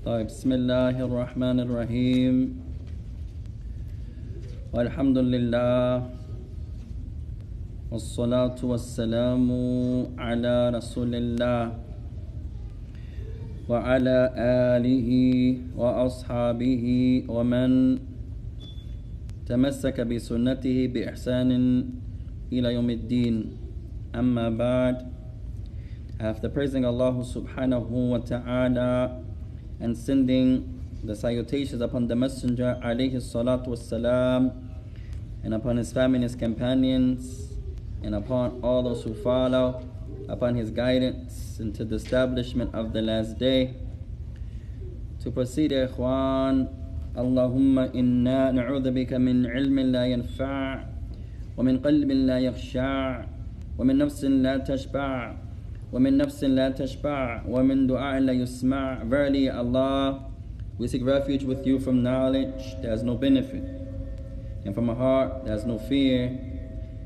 طيب بسم الله الرحمن الرحيم والحمد لله والصلاة والسلام على رسول الله وعلى آله وأصحابه ومن تمسك بسنته بإحسان إلى يوم الدين. أما بعد, after praising Allah subhanahu wa ta'ala and sending the salutations upon the Messenger alayhi salatu wassalam, and upon his family and his companions, and upon all those who follow upon his guidance into the establishment of the last day. To proceed, ikhwan, Allahumma inna na'udhu bika min ilmin la yanfa' wa min qalbin la yakhsha' wa min nafsin la tashba' wa min nafsin la tashba' wa min du'a'in la yusma'. Verily, Allah, we seek refuge with you from knowledge that has no benefit, and from a heart that has no fear,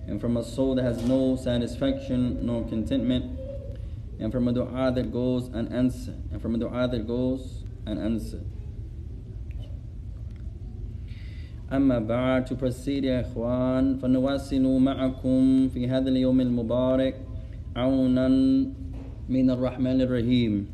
and from a soul that has no satisfaction nor contentment, and from a dua that goes unanswered, and from a dua that goes unanswered. أما بعد, to proceed يا إخوان, فنواصل معكم في هذا اليوم المبارك عونا من الرحمن الرحيم.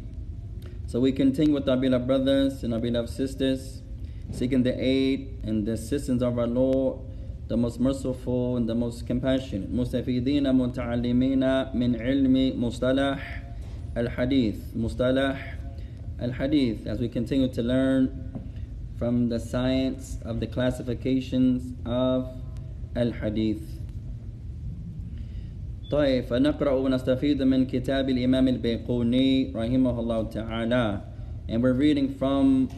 So we continue with our beloved brothers and our beloved sisters, seeking the aid and the assistance of our Lord, the most merciful and the most compassionate. مستفيدين متعلمين من علم مصطلح الحديث. مصطلح الحديث, as we continue to learn from the science of the classifications of al-hadith. طيب, فنقرأ ونستفيد من كتاب الإمام البيقوني رحمه الله تعالى. And we're reading from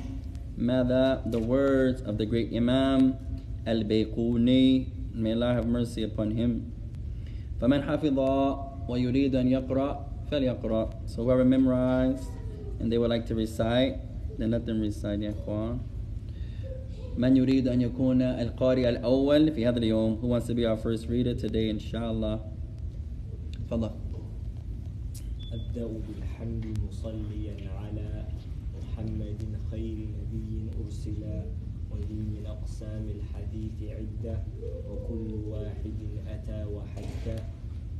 the words of the great Imam al-Bayquni. May Allah have mercy upon him. فمن حفظ ويريد أن يقرأ فليقرأ. So whoever memorized and they would like to recite, then let them recite يا إخوان. من يريد أن يكون القارئ الأول في هذا اليوم? Who wants to be our first reader today, inshallah? تفضل. أبدأ بالحمد مصليا على محمد خير نبي أرسل وذي من أقسام الحديث عدة وكل واحد أتى وحده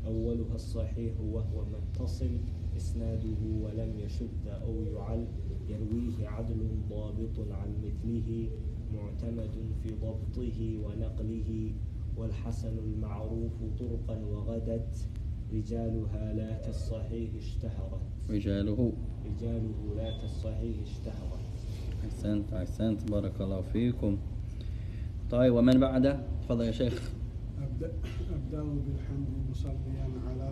أولها الصحيح وهو متصل إسناده ولم يشد أو يعل يرويه عدل ضابط عن مثله معتمد في ضبطه ونقله والحسن المعروف طرقا وغدت رجالها لا كالصحيح اشتهرت. رجاله لا كالصحيح اشتهرت. أحسنت بارك الله فيكم. طيب, ومن بعده؟ تفضل يا شيخ. أبدأ بالحمد مصليا على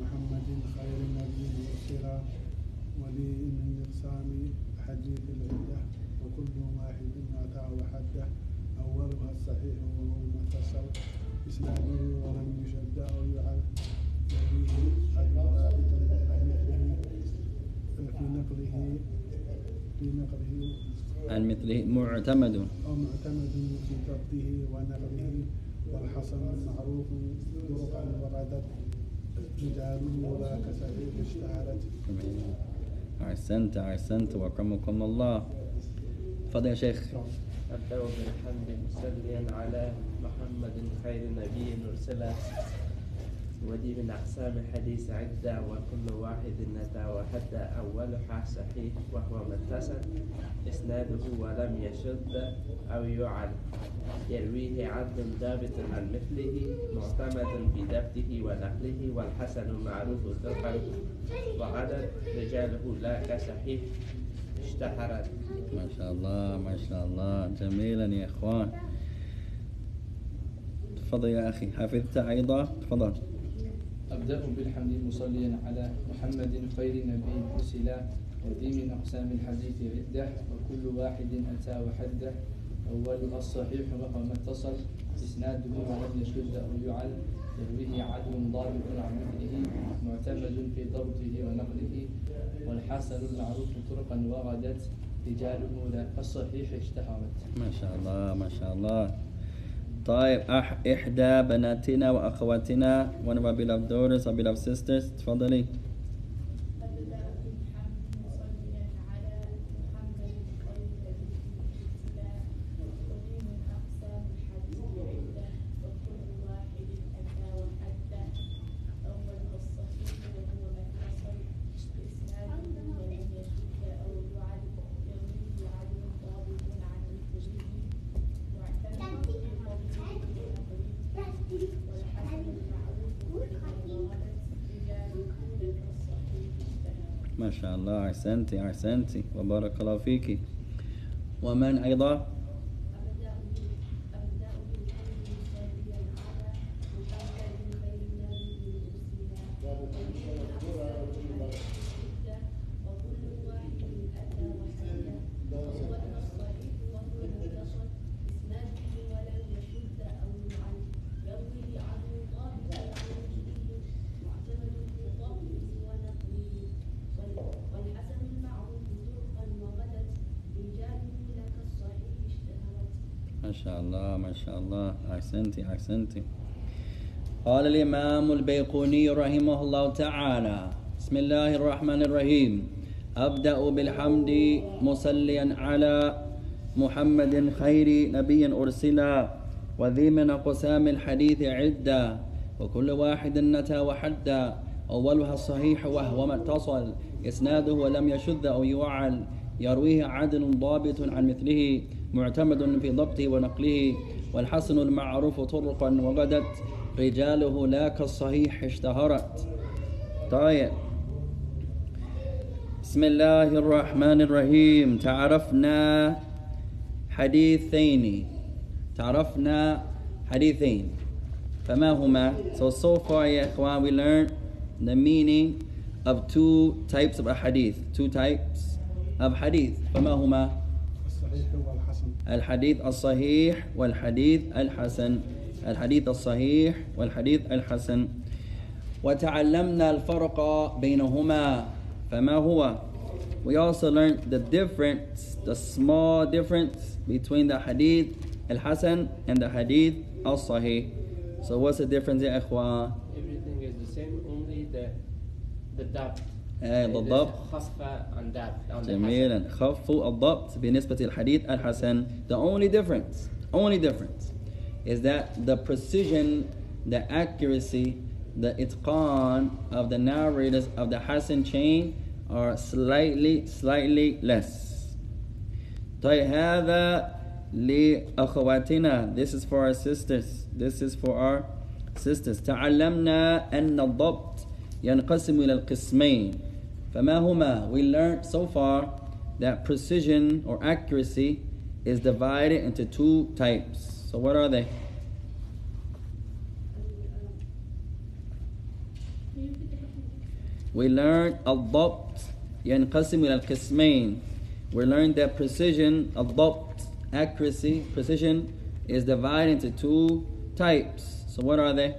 محمد خير النبي مرسلا ولي من إقسام حديث العدة وكل واحد أتى وحده أولها الصحيح وهو متصل إسناده ولم يشد أو يعل يرويه عن مثله معتمد في ضبطه ونقله والحسن المعروف طرقا وغدت رجاله لا كصحيح اشتهرت. أحسنت وأكرمكم الله. تفضل يا شيخ. أبدأ بالحمد مصليا على محمد خير نبي أرسل ودي من أقسام الحديث عدة وكل واحد أتى وحده أولها صحيح وهو متصل إسناده ولم يشد أو يعل يرويه عدل ضابط عن مثله معتمد في ضبطه ونقله والحسن معروف طرقا وغدت رجاله لا كصحيح اشتهرت. ما شاء الله جميلا يا إخوان. تفضل يا أخي. حفظت أيضا؟ تفضل. أبدأ بالحمد مصليا على محمد خير نبي أرسل وذي من أقسام الحديث عدة وكل واحد أتى وحده أولها الصحيح وهو متصل إسناده ولم يشد أو يعل يرويه عدل ضابط عن مثله معتمد في ضبطه ونقله والحسن المعروف طرقا وغدت رجاله لا كالصحيح اشتهرت. ما شاء الله. طيب, إحدى بناتنا وأخواتنا, one of our beloved daughters, our beloved sisters, تفضلي. أبدأ بالحمد مصليا على محمد ما شاء الله أحسنتي أحسنتي وبارك الله فيك. ومن أيضا؟ ما شاء الله ما شاء الله أحسنتي أحسنتي. قال الإمام البيقوني رحمه الله تعالى: بسم الله الرحمن الرحيم. أبدأ بالحمد مصليا على محمد خير نبي أرسل وذي من أقسام الحديث عدة وكل واحد نتى وحدا أولها الصحيح وهو ما اتصل إسناده ولم يشذ أو يوعل يرويه عدل ضابط عن مثله معتمد في ضبطه ونقله والحسن المعروف طرقا وغدت رجاله لا كالصحيح اشتهرت. طيب، بسم الله الرحمن الرحيم. تعرفنا حديثين فما هما؟ So far يا إخوان we learned the meaning of two types of hadith. فما هما؟ الصحيح والحسن. الحديث الصحيح والحديث الحسن. الحديث الصحيح والحديث الحسن. وتعلمنا الفرق بينهما فما هو? We also learned the difference, the small difference between the hadith al-hasan and the hadith al-sahih. So what's the difference يا إخوان? Everything is the same, only the dabt. بالضبط. خفة on that. جميلا. خف الضبط بالنسبة للحديث الحسن. The only difference is that the precision, the accuracy, the itqan of the narrators of the Hasan chain are slightly less. طيب هذا لأخواتنا. This is for our sisters. تعلمنا أن الضبط ينقسم إلى القسمين فما هما? We learned so far that precision or accuracy is divided into two types. So what are they? We learned الضبط ينقسم إلى القسمين. We learned that precision, الضبط, accuracy, precision is divided into two types. So what are they?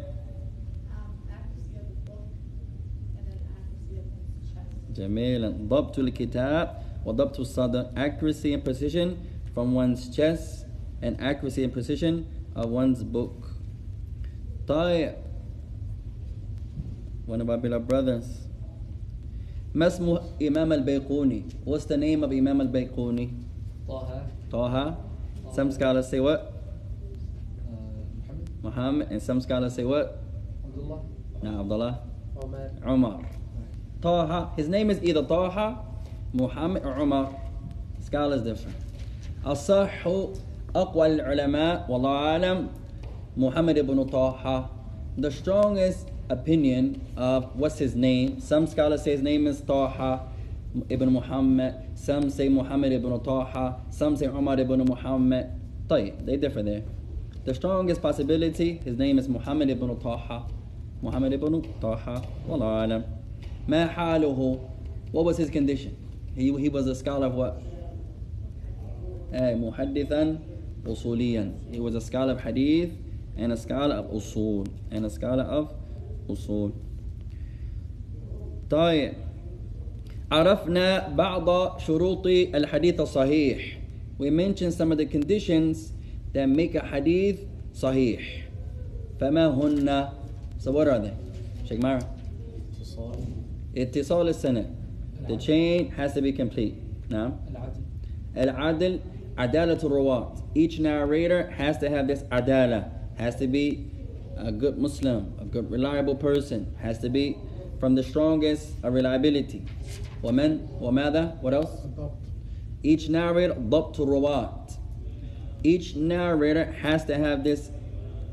جميلا. ضبط الكتاب وضبط الصدر. Accuracy and precision from one's chest and accuracy and precision of one's book. طيب. One of our beloved brothers. ما اسم إمام البيقوني? What's the name of Imam al-Bayquni? Taha. Some scholars say what? Muhammad. And some scholars say what? Abdullah. No, Abdullah. Umar. Taha. His name is either Taha, Muhammad, or Umar. Scholars differ. أصح أقوى العلماء والله أعلم Muhammad ibn Taha. The strongest opinion of what's his name. Some scholars say his name is Taha ibn Muhammad. Some say Muhammad ibn Taha. Some say Umar ibn Muhammad. طيب, they differ there. The strongest possibility, his name is Muhammad ibn Taha. Muhammad ibn Taha. Wallahu alam. ما حاله? What was his condition? He was a scholar of what? محدثا أصوليا. He was a scholar of hadith and a scholar of usul. طيب. عرفنا بعض شروط الحديث الصحيح. We mentioned some of the conditions that make a hadith sahih. فما هن? So what are they? Sheikh Mara. اتصال السند. The chain has to be complete. نعم. العدل. عدالة الرواة. Each narrator has to have this adala. Has to be a good Muslim, a good reliable person. Has to be from the strongest of reliability. وماذا? What else? Each narrator ضبط الرواة. Each narrator has to have this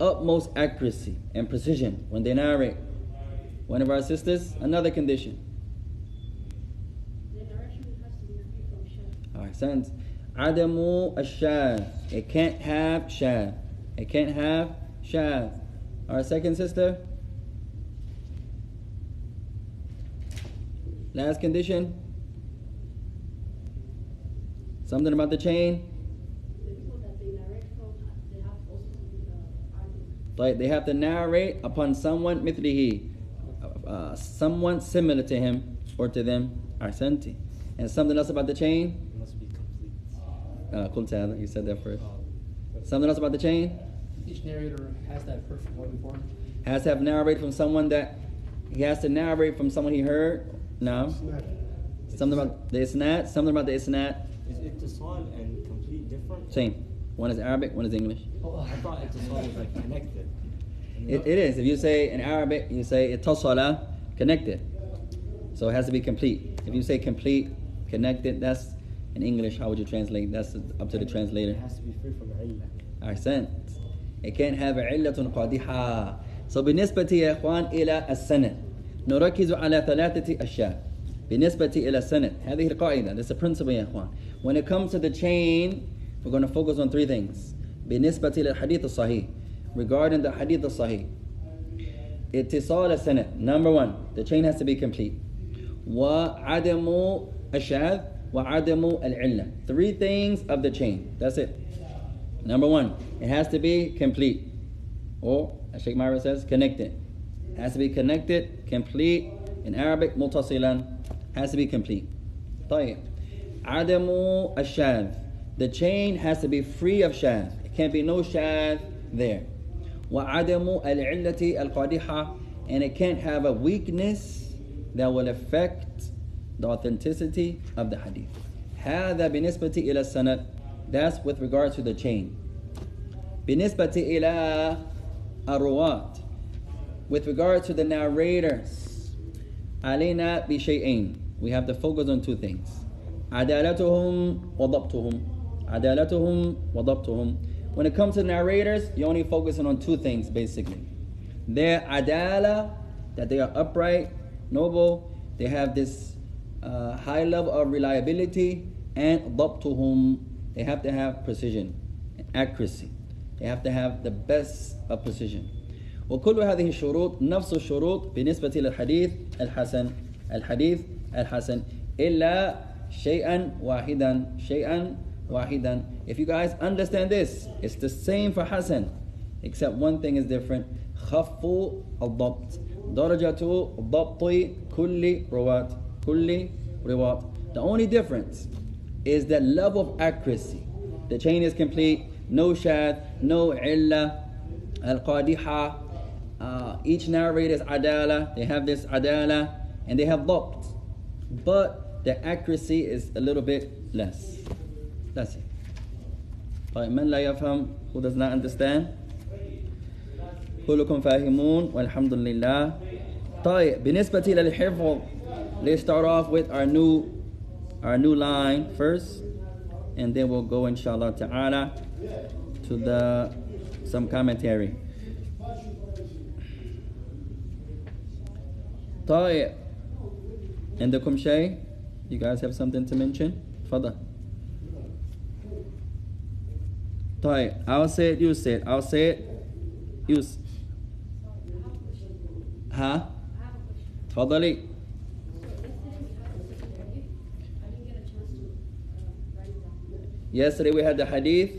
utmost accuracy and precision when they narrate. One of our sisters, another condition. Ahsant. Adamu ash-shadh. It can't have shadh. It can't have shadh. Our second sister. Last condition. Something about the chain. Like they have to narrate upon someone mithlihi, someone similar to him or to them. Ahsanti. And something else about the chain. It must be complete. Qul you said that first. Something else about the chain. Each narrator has that person one before. Has to have narrated from someone that he has to narrate from someone he heard. No. Something about the isnad. Something about the isnad. Is ittisal and complete different? Same. One is Arabic, one is English. Oh, I thought ittisal was like connected. It is. If you say in Arabic, you say ittasala, connected. So it has to be complete. If you say complete, connected, that's in English. How would you translate? That's up to the translator. It has to be free from illah. Ahsant. It can't have علة قادحة. So بالنسبة يا إخوان إلى السند نركز على ثلاثة أشياء. بالنسبة إلى السند هذه القاعدة. That's a principle يا إخوان. When it comes to the chain, we're going to focus on three things. بالنسبة إلى الحديث الصحيح. Regarding the hadith الصحيح. اتصال السند. Number one, the chain has to be complete. وعدم الشاذ وعدم العلة. Three things of the chain. That's it. Number one, it has to be complete. Or, as Sheikh Myra says, connected. It has to be connected, complete. In Arabic, متصلا. Has to be complete. طيب. عدم الشاذ. The chain has to be free of shadh. It can't be no shadh there. وعدم العلة القادحة. And it can't have a weakness that will affect the authenticity of the hadith. هذا بالنسبة إلى السند. That's with regard to the chain. بالنسبة إلى الرواة. With regard to the narrators. علينا بشيئين. We have to focus on two things. عدالتهم وضبطهم. عدالتهم وضبطهم. When it comes to narrators, you're only focusing on two things basically. Their adala, that they are upright, noble, they have this high level of reliability, and ضبطهم, they have to have precision and accuracy. They have to have the best of precision. وكل هذه الشروط نفس الشروط بالنسبة للحديث الحسن. الحديث الحسن إلا شيئا واحدا. If you guys understand this, it's the same for Hasan, except one thing is different. خف الضبط. درجة ضبط كل رواة. The only difference is the level of accuracy. The chain is complete, no shadh, no illa, al-qadiha. Each narrator is adala. They have this adala, and they have dhabt. But the accuracy is a little bit less. That's it. من لا يفهم, who does not understand? كلكم فاهمون والحمد لله. طيب بالنسبة للحفظ, let's start off with our new line first, and then we'll go inshallah ta'ala to some commentary. طيب عندكم شيء? You guys have something to mention? تفضل. طيب, I'll say it, you say it. I'll say it, you say. ها؟ تفضلي. Yesterday we had the hadith,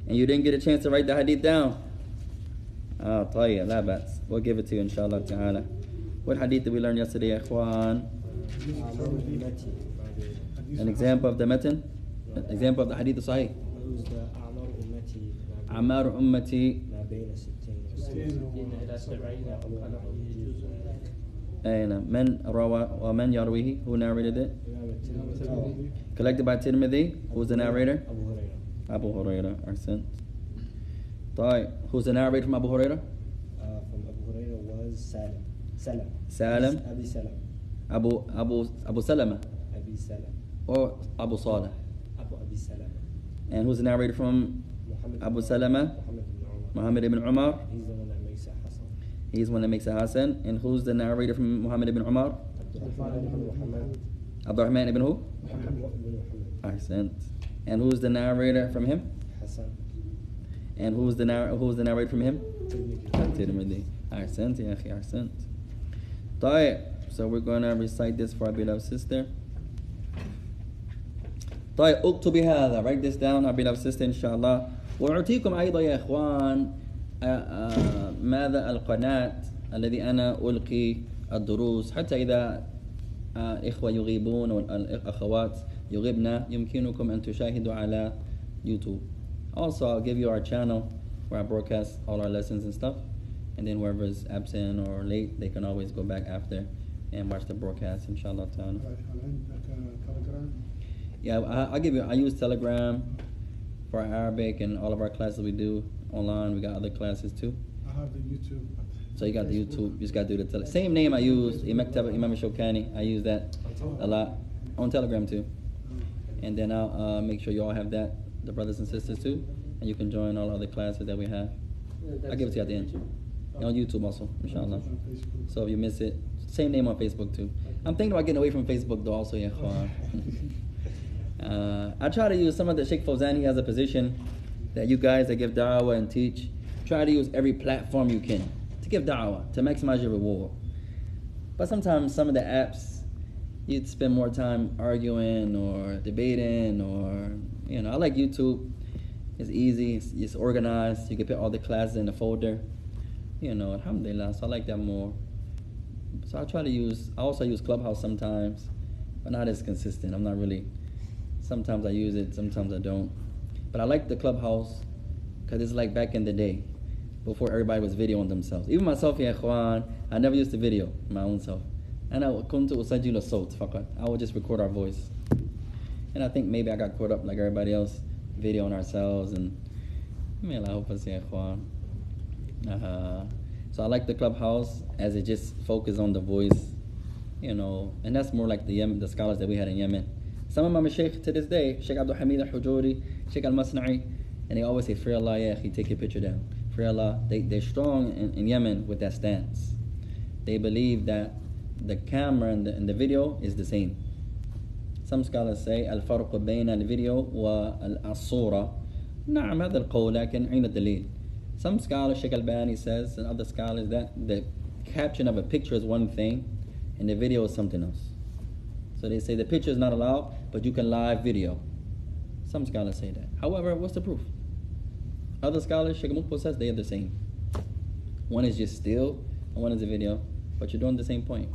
and you didn't get a chance to write the hadith down. طيب, لا بأس. We'll give it to you inshallah ta'ala. What hadith did we learn yesterday, ya ikhwan? An example of the matan? An example of the hadith sahih. أعمار أمتي أين من روى ومن يرويه? Who narrated it? Collected by Tirmidhi. Who's the narrator? Abu Hurairah. Ahsan. طيب, who's the narrator from Abu Hurairah? From Abu Hurairah was Salam. Abi Salam. Abu Salama. Abi Salam. Or Abu Salih. Abi Salam. And who's the narrator from Abu Salama? Muhammad ibn Umar. He's the one that makes it Hasan. He's the one that makes it Hasan. And who's the narrator from Muhammad ibn Umar? Abdurrahman ibn who? Ahsant. And who's the narrator from him? Hassan. And who's the narrator from him? Tirmidhi. Tirmidhi. Ahsant, ya akhi, ahsant. طيب. So we're going to recite this for our beloved sister. طيب اكتبي هذا. Write this down, our beloved sister, إن شاء الله. وأعطيكم أيضا يا إخوان ماذا القناة الذي أنا ألقي الدروس حتى إذا إخوة يغيبون والأخوات يغيبنا يمكنكم أن تشاهدوا على YouTube. Also, I'll give you our channel where I broadcast all our lessons and stuff. And then whoever's absent or late, they can always go back after and watch the broadcast, inshallah ta'ala. Telegram. Yeah, I use Telegram for our Arabic and all of our classes we do online. We got other classes too. I have the YouTube. So you got the YouTube, you just got to do the same name I use, Maktaba Imam Shawkani. I use that a lot on Telegram too. And then I'll make sure you all have that, the brothers and sisters too. And you can join all other classes that we have. I'll give it to you at the end. And on YouTube also, inshallah. On Facebook. So if you miss it, same name on Facebook too. I'm thinking about getting away from Facebook though also, yeah. I try to use some of the Sheikh Fawzan, he has a position that you guys that give da'wah and teach, try to use every platform you can to give da'wah, to maximize your reward. But sometimes some of the apps, you'd spend more time arguing or debating or, I like YouTube. It's easy, it's organized, you can put all the classes in a folder. Alhamdulillah, so I like that more. So I also use Clubhouse sometimes, but not as consistent. I'm not really, sometimes I use it, sometimes I don't. But I like the Clubhouse because it's like back in the day, before everybody was videoing themselves. Even myself, ya ikhwan, I never used to video my own self. And I would just record our voice. And I think maybe I got caught up like everybody else, videoing ourselves. And so I like the Clubhouse as it just focuses on the voice, and that's more like the scholars that we had in Yemen. Some of my Shaykh to this day, Shaykh Abdul Hamid al-Hujuri, Shaykh al-Masna'i, and they always say, "Fear Allah, ya akhi, take your picture down." Fear Allah. They're strong in Yemen with that stance. They believe that the camera and the video is the same. Some scholars say الفرق بين الفيديو والصورة. نعم هذا القول لكن أين الدليل؟ Some scholars, Sheikh Albani says, and other scholars, that the caption of a picture is one thing and the video is something else. So they say the picture is not allowed, but you can live video. Some scholars say that. However, what's the proof? Other scholars, Sheikh Mukbal says they are the same. One is just still and one is a video, but you're doing the same point.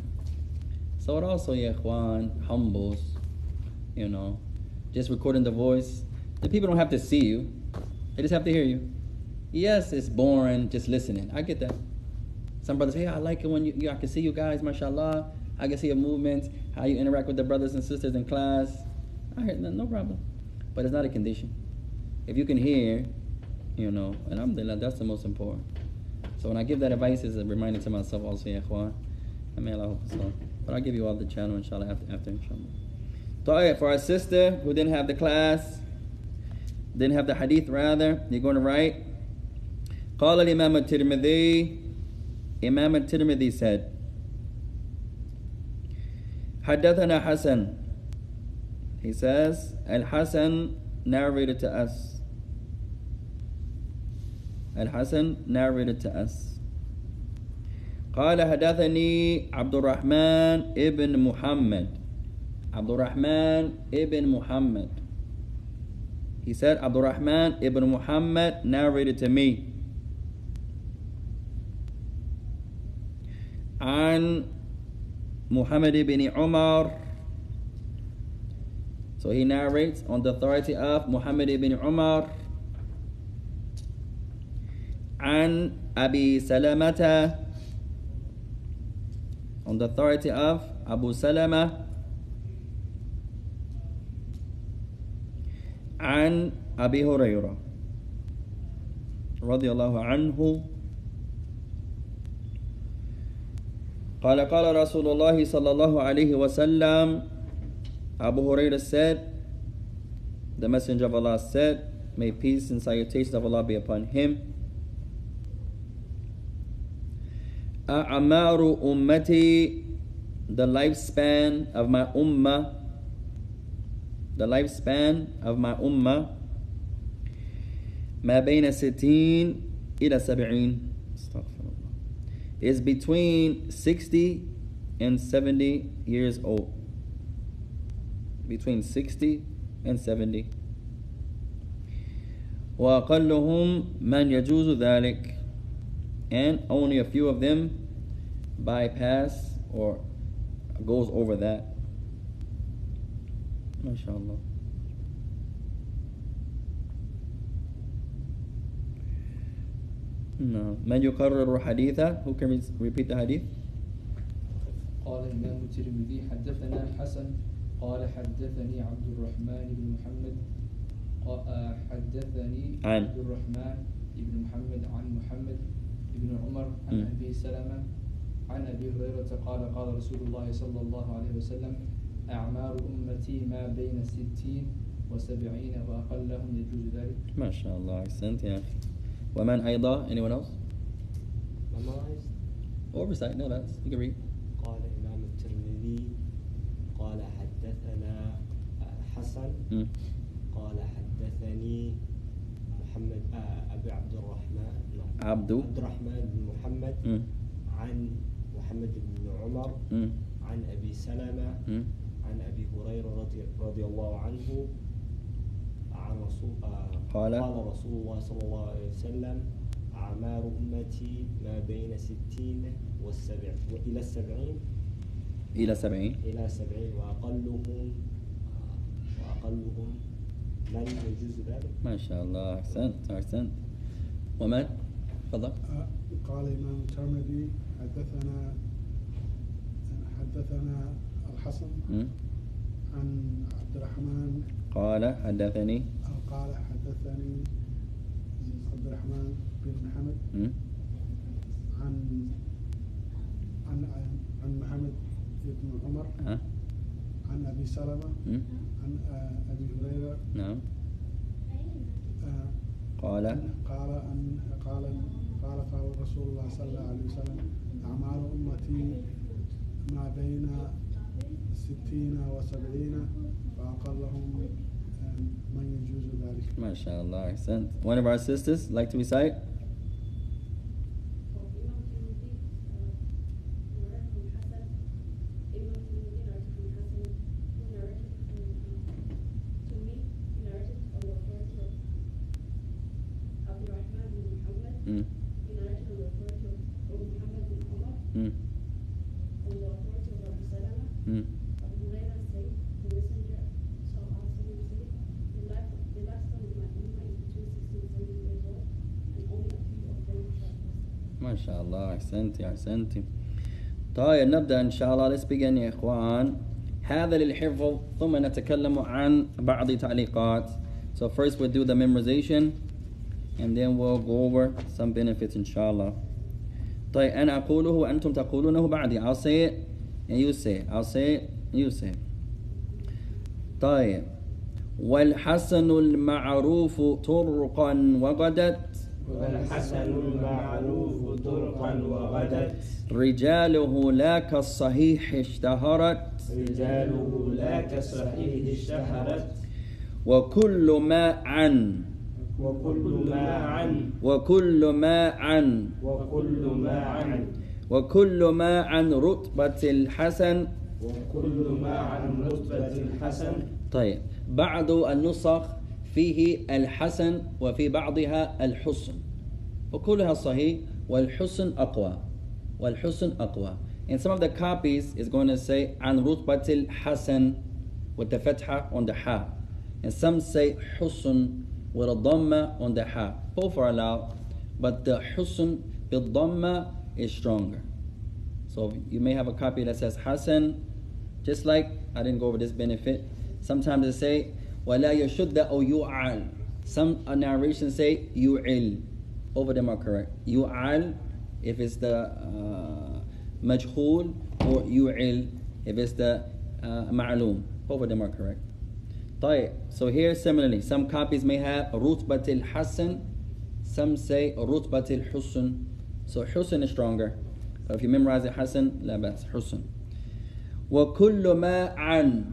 So it also, ya ikhwan, humbles, just recording the voice. The people don't have to see you, they just have to hear you. Yes, it's boring just listening. I get that. Some brothers say, hey, I like it when I can see you guys, mashallah. I can see your movements, how you interact with the brothers and sisters in class. I hear that, no problem. But it's not a condition. If you can hear, and alhamdulillah, that's the most important. So when I give that advice, it's a reminder to myself also, ya ikhwan. But I'll give you all the channel, inshallah, after inshallah. So, for our sister who didn't have the class, didn't have the hadith rather, you're going to write, قال الإمام الترمذي, Imam al-Tirmidhi said, حدثنا حسن. He says, Al-Hasan narrated to us. Al-Hasan narrated to us. قال حدثني عبد الرحمن ابن محمد. عبد الرحمن ibn Muhammad. He said, Abdul Rahman ibn Muhammad narrated to me. عن Muhammad ibn Umar. So he narrates on the authority of Muhammad ibn Umar. عن Abi Salamata, on the authority of Abu Salama. عن أبي هريرة رضي الله عنه قال قال رسول الله صلى الله عليه وسلم. Abu Hurairah said, the Messenger of Allah said, may peace and salutations of Allah be upon him, أعمار أمتي, the lifespan of my ummah, the lifespan of my ummah ما بين 60 إلى 70 is between 60 and 70 years old. Between 60 and 70. وأقلهم من يجوز ذلك, and only a few of them bypass or goes over that. MashaAllah. No. من يقرر حديثه? Who can repeat the hadith? قال الإمام الترمذي حدثنا حسن قال حدثني عبد الرحمن بن محمد حدثني عبد الرحمن بن محمد عن محمد بن عمر عن أبي سلمة عن أبي هريرة قال قال رسول الله صلى الله عليه وسلم أعمار أمتي ما بين 60 و70 وأقلهم يجوز ذلك. ما شاء الله, أحسنت يا أخي. ومن أيضا? Anyone else? Memorized? Oversight, no, that's, you can read. قال الإمام الترمذي قال حدثنا حسن قال حدثني محمد أبي عبد الرحمن عبد الرحمن بن محمد عن محمد بن عمر عن أبي سلمة عن أبي هريرة رضي الله عنه عن قال رسول الله صلى الله عليه وسلم أعمار أمتي ما بين 60 إلى 70 وأقلهم من يجوز ذلك. ما شاء الله, أحسنت. ومن؟ تفضل. قال الإمام الترمذي حدثنا الحسن عن عبد الرحمن قال حدثني عبد الرحمن بن محمد عن محمد بن عمر عن أبي سلمة عن أبي هريرة نعم قال رسول الله صلى الله عليه وسلم أعمار أمتي ما بين 60 و70 وأقلهم من يجوز ذلك. ما شاء الله, أحسنت. One of our sisters like to recite? ما شاء الله, أحسنتي. طيب نبدأ إن شاء الله. Let's begin يا إخوان. هذا للحفظ ثم نتكلم عن بعض تعليقات. So first we'll do the memorization and then we'll go over some benefits إن شاء الله. طيب أنا أقوله وأنتم تقولونه بعدي. I'll say it and you say it. I'll say it and you say it. طيب والحسن المعروف طرقا وغدت والحسن المعروف طرقا وغدت رجاله لا كالصحيح اشتهرت وكل ما عن رتبة الحسن طيب بعض النسخ فيه الحسن وفي بعضها الحسن وكلها صحيح والحسن أقوى. In some of the copies it's going to say عن رتبة الحسن with the fatha on the ha, and some say حسن with a dhamma on the ha. Both are allowed, but the حسن with dhamma is stronger. So you may have a copy that says Hasan, just like I didn't go over this benefit. Sometimes they say وَلَا يَشُدَّ أو يُعَل. Some narrations say يُعِل. Both of them are correct. يُعَل if it's the majhul, or يُعِل if it's the ma'loom. Both of them are correct. طيب. So here similarly, some copies may have رُتْبَةِ الْحَسَن, some say رُتْبَةِ الْحُسْن. So حسن is stronger. But if you memorize it Hasan, لا بأس, حسن. وَكُلُّ مَا عَنْ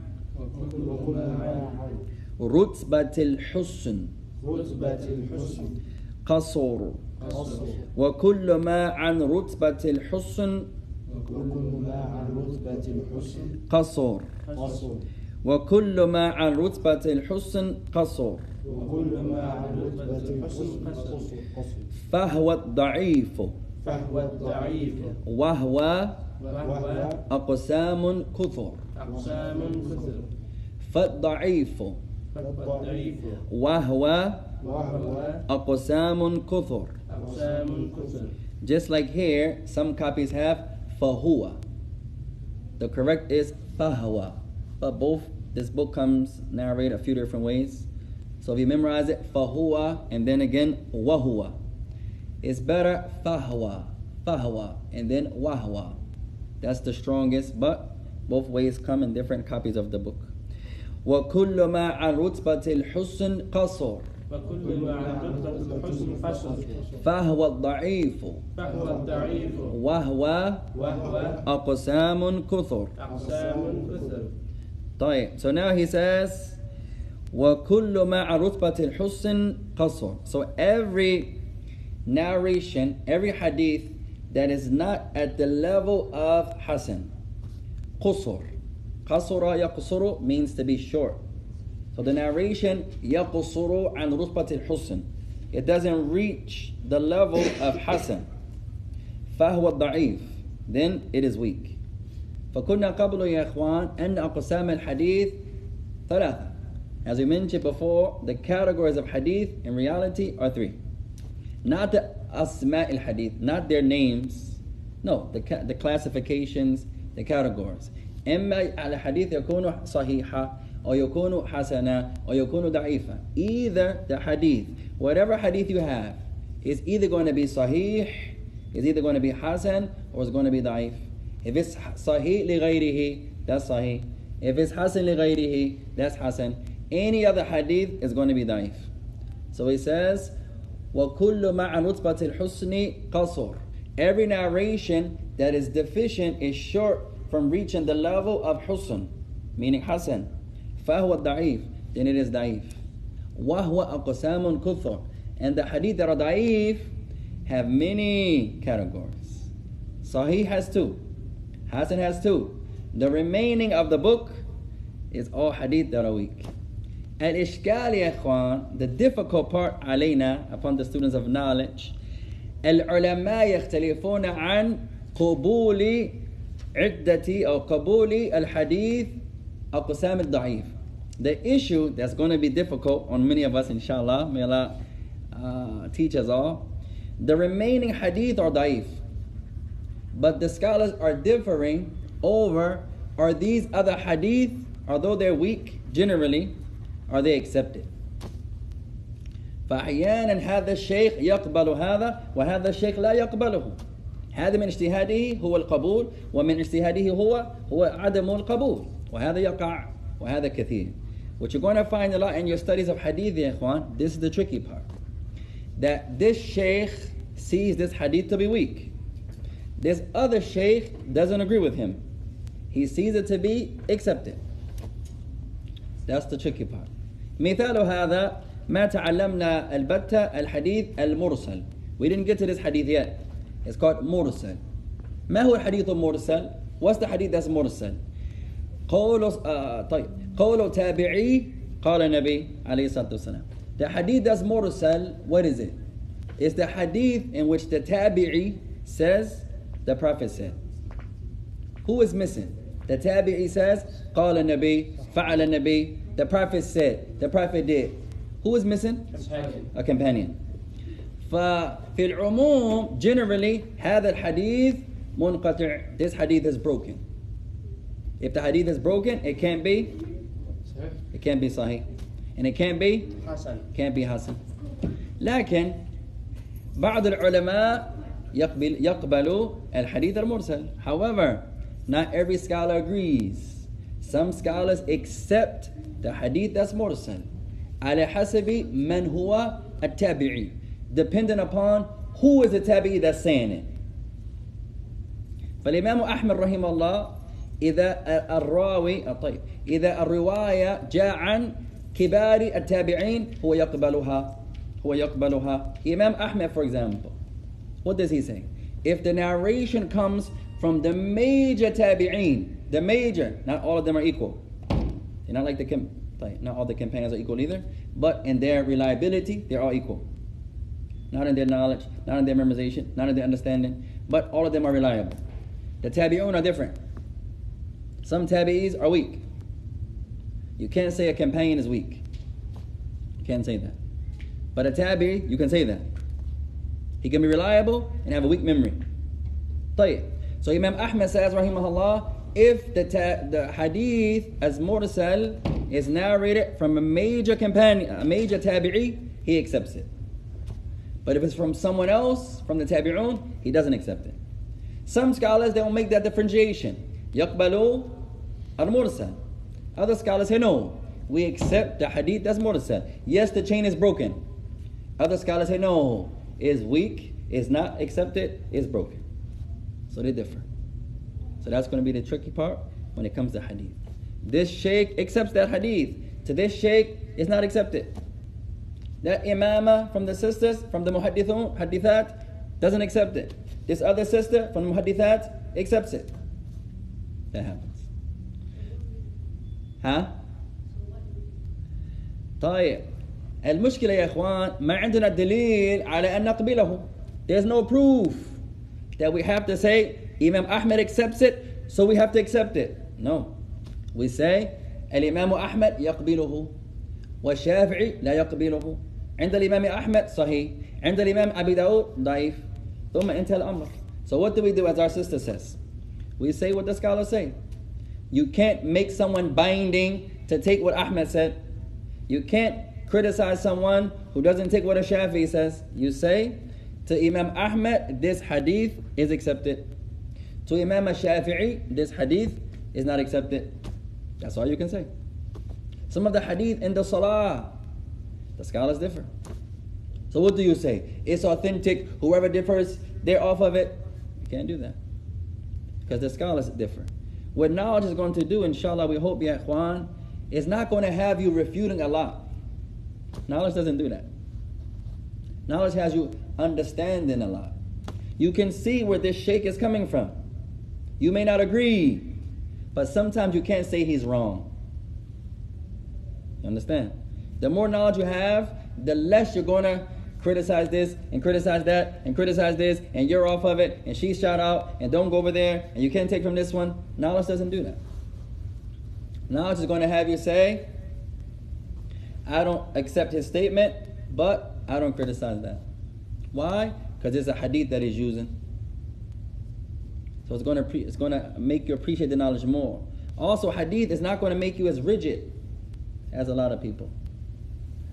رتبة الحسن قصر وكل ما عن رتبة الحسن قصر وكل ما عن رتبة الحسن قصر فهو الضعيف وهو أقسام كثر فالضعيف وهو أقسام كثر. Just like here, some copies have فهو. The correct is فهو. But this book comes narrated a few different ways. So if you memorize it, فهو, and then again, وهو. It's better فهو, and then وهو. That's the strongest, but both ways come in different copies of the book. وكل ما عن رتبة الحسن قصر فهو الضعيف وهو أقسام كثر. طيب, so now he says وكل ما عن رتبة الحسن قصر. So every narration, every hadith that is not at the level of Hasan, قصر. قصر يقصر means to be short. So the narration يقصر عن رتبة الحسن, it doesn't reach the level of Hasan. فهو الضعيف, then it is weak. فكنا قبل يا إخوان أن أقسام الحديث ثلاثة. As we mentioned before, the categories of hadith in reality are three. Not the asma' al-hadith, not their names. No, the classifications, the categories. إما الحديث يكون صحيحا أو يكون حسنا أو يكون ضعيفا. Either the hadith, whatever hadith you have, is either going to be sahih, is either going to be hasan, or is going to be ضعيف. If it's sahih لغيره, that's sahih. If it's hasan لغيره, that's hasan. Any other hadith is going to be ضعيف. So he says, وَكُلُّ مَعَ رُتْبَةِ الْحُسْنِ قَصُرٍ. Every narration that is deficient is short from reaching the level of husn, meaning hasan. فَهُوَ الضَّعِيف, then it is ضعيف. وَهُوَ أَقْسَامٌ كُثُرٌ. And the hadith that are ضعيف have many categories. Sahih has two, hasan has two. The remaining of the book is all hadith that are weak. Al-ishkal ya ikhwan, the difficult part علينا, upon the students of knowledge, العلماء يختلفون عن قبول عدة أو قبول الحديث أقسام الضعيف. The issue that's going to be difficult on many of us, inshallah, may Allah teach us all. The remaining hadith are ضعيف, but the scholars are differing over, are these other hadith, although they're weak generally, are they accepted? فأحيانا هذا الشيخ يقبل هذا وهذا الشيخ لا يقبله. هذا من اجتهاده هو القبول ومن اجتهاده هو عدم القبول. وهذا يقع وهذا كثير. What you're going to find a lot in your studies of hadith, ya ikhwan, this is the tricky part. That this sheikh sees this hadith to be weak. This other sheikh doesn't agree with him. He sees it to be accepted. That's the tricky part. مثال هذا ما تعلمنا البتة الحديث المرسل. We didn't get to this hadith yet. It's called مرسل. ما هو الحديث المرسل? What's the hadith that's مرسل? قول تابعي قال النبي عليه الصلاة والسلام. The hadith that's مرسل, what is it? It's the hadith in which the tabi'i says the Prophet said. Who is missing? The tabi'i says قال النبي فعل النبي. The Prophet said, the Prophet did. Who is missing? A companion. ففي العموم, generally, هذا الحديث منقطع. This hadith is broken. If the hadith is broken, it can't be sahih. And it can't be hasan. لكن بعض العلماء يقبل الحديث المرسل. However, not every scholar agrees. Some scholars accept the hadith that's mursal على حسب من هو التابعي, depending upon who is the tabi'i that's saying it. فالإمام أحمد رحمه الله إذا الراوي إذا الرواية جاء عن كبار التابعين هو يقبلها. Imam Ahmed, for example, what does he say? If the narration comes from the major tabi'een, the major, not all of them are equal. They're not like not all the companions are equal either, but in their reliability, they're all equal. Not in their knowledge, not in their memorization, not in their understanding, but all of them are reliable. The tabi'un are different. Some tabi'is are weak. You can't say a companion is weak. You can't say that. But a tabi'i, you can say that. He can be reliable and have a weak memory. So Imam Ahmed says, rahimahullah, if the hadith as mursal is narrated from a major companion, a major tabi'i, he accepts it. But if it's from someone else, from the tabi'un, he doesn't accept it. Some scholars, they will make that differentiation. يقبلوا al-mursal. Other scholars say, no, we accept the hadith that's mursal. Yes, the chain is broken. Other scholars say, no, it's weak, it's not accepted, it's broken. So they differ. So that's going to be the tricky part when it comes to hadith. This shaykh accepts that hadith. To this shaykh, it's not accepted. That imama from the sisters, from the muhaddithun, hadithat, doesn't accept it. This other sister from the muhaddithat accepts it. That happens. طيب المشكلة يا إخوان ما عندنا دليل على أن نقبله. There's no proof that we have to say Imam Ahmed accepts it, so we have to accept it. No. We say الإمام أحمد يقبله والشافعي لا يقبله. عند الإمام أحمد صحيح. عند الإمام أبي داود ضعيف. ثم انتهى الأمر. So what do we do as our sister says? We say what the scholars say. You can't make someone binding to take what Ahmed said. You can't criticize someone who doesn't take what a Shafi'i says. You say to Imam Ahmed, this hadith is accepted. To Imam Shafi'i, this hadith is not accepted. That's all you can say. Some of the hadith in the salah, the scholars differ. So what do you say? It's authentic. Whoever differs, they're off of it. You can't do that. Because the scholars differ. What knowledge is going to do, inshallah, we hope, ya ikhwan, is not going to have you refuting a lot. Knowledge doesn't do that. Knowledge has you understanding a lot. You can see where this shaykh is coming from. You may not agree, but sometimes you can't say he's wrong. You understand? The more knowledge you have, the less you're going to criticize this and criticize that and criticize this and you're off of it and she's shout out and don't go over there and you can't take from this one. Knowledge doesn't do that. Knowledge is going to have you say, I don't accept his statement, but I don't criticize that. Why? Because it's a hadith that he's using. So it's going to make you appreciate the knowledge more. Also, hadith is not going to make you as rigid as a lot of people.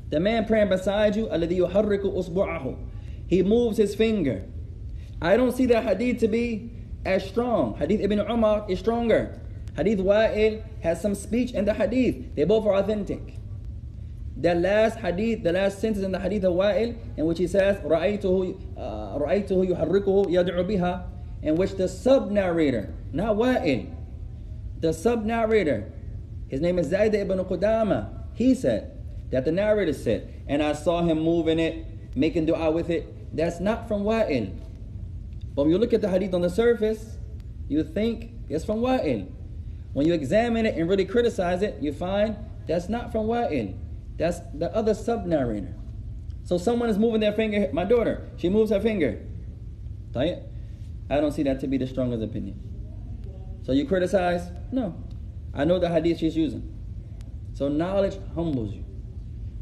The man praying beside you, الَّذِي يُحَرِّكُ أُصْبُعَهُ, he moves his finger. I don't see that hadith to be as strong. Hadith Ibn Umar is stronger. Hadith Wa'il has some speech in the hadith. They both are authentic. The last hadith, the last sentence in the hadith of Wa'il, in which he says, رَأَيْتُهُ يُحَرِّكُهُ يَدْعُ بِهَا, in which the sub-narrator, not Wa'il, the sub-narrator, his name is Zayd ibn Qudama, he said, that the narrator said, and I saw him moving it, making dua with it. That's not from Wa'il. But when you look at the hadith on the surface, you think it's from Wa'il. When you examine it and really criticize it, you find that's not from Wa'il. That's the other sub-narrator. So someone is moving their finger. My daughter, she moves her finger. I don't see that to be the strongest opinion. So you criticize? No. I know the hadith she's using. So knowledge humbles you.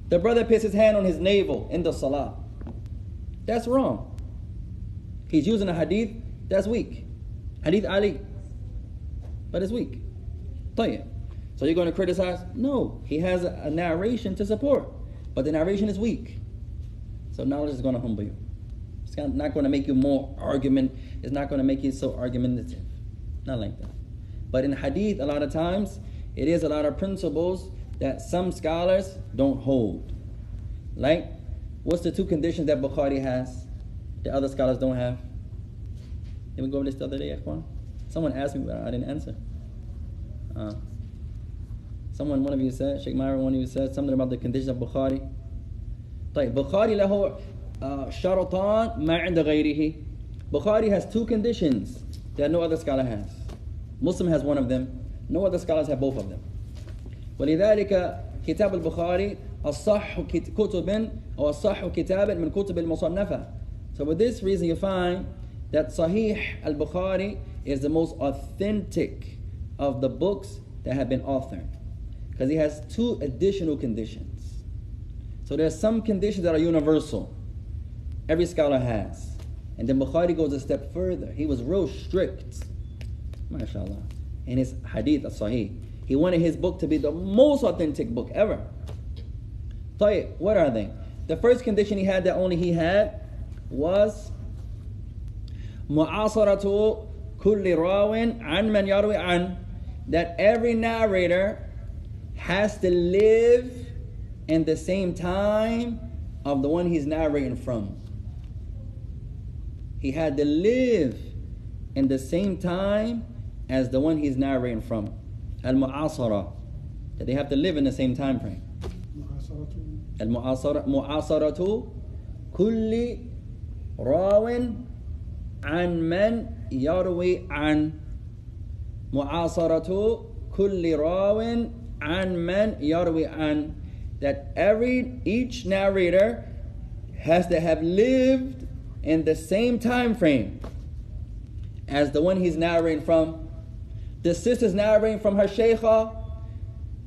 The brother puts his hand on his navel in the salah. That's wrong. He's using a hadith that's weak. Hadith Ali. But it's weak. So you're going to criticize? No. He has a narration to support. But the narration is weak. So knowledge is going to humble you. It's not going to make you more argument. It's not going to make you so argumentative. Not like that. But in hadith, a lot of times, it is a lot of principles that some scholars don't hold. Like, what's the two conditions that Bukhari has that other scholars don't have? Did we go over this the other day, Ikhwan? Someone asked me, but I didn't answer. one of you said, Sheikh Myra, one of you said something about the condition of Bukhari. طيب, Bukhari له شرطان ما عند غيره. Bukhari has two conditions that no other scholar has. Muslim has one of them. No other scholars have both of them. ولذلك كتاب البخاري أصح كتب أو أصح كتاب من كتب المصنفة. So for this reason you find that Sahih al-Bukhari is the most authentic of the books that have been authored, because he has two additional conditions. So there's some conditions that are universal, every scholar has, and then Bukhari goes a step further. He was real strict, mashallah, in his hadith al-Sahih. He wanted his book to be the most authentic book ever. طيب, what are they? The first condition he had that only he had was معاصرة كل راو عن من يروي عن, that every narrator has to live in the same time of the one he's narrating from. He had to live in the same time as the one he's narrating from. Al-mu'asara, that they have to live in the same time frame. Al-mu'asaratu kulli rawin an man yarwi an. Mu'asaratu kulli rawin an man yarwi an, that each narrator has to have lived in the same time frame as the one he's narrating from. The sister's narrating from her shaykha,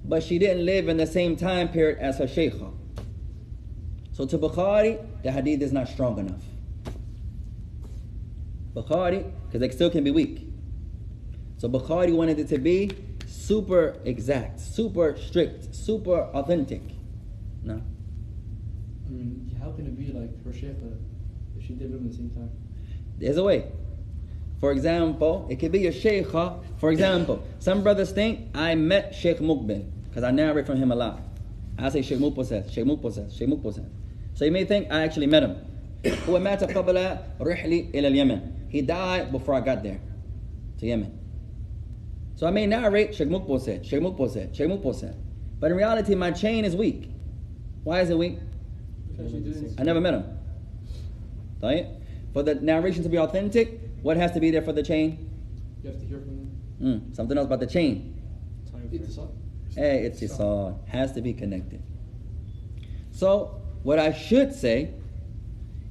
but she didn't live in the same time period as her shaykha. So to Bukhari, the hadith is not strong enough. Bukhari, because they still can be weak. So Bukhari wanted it to be super exact, super strict, super authentic. No. I mean, how can it be like her shaykha if she did live at the same time? There's a way. For example, it could be a shaykha. For example, some brothers think I met Sheikh Muqbil because I narrate from him a lot. I say Sheikh Muqbil says, Sheikh Muqbil says, Sheikh Muqbil says. So you may think I actually met him. هو مات قبل رحلي إلى اليمن. He died before I got there to Yemen. So I may narrate Sheikh Muqbil said, Sheikh Muqbil said, Sheikh Muqbil said. But in reality, my chain is weak. Why is it weak? I never met him. Right? For the narration to be authentic, what has to be there for the chain? You have to hear from them. Something else about the chain. It's has to be connected. So what I should say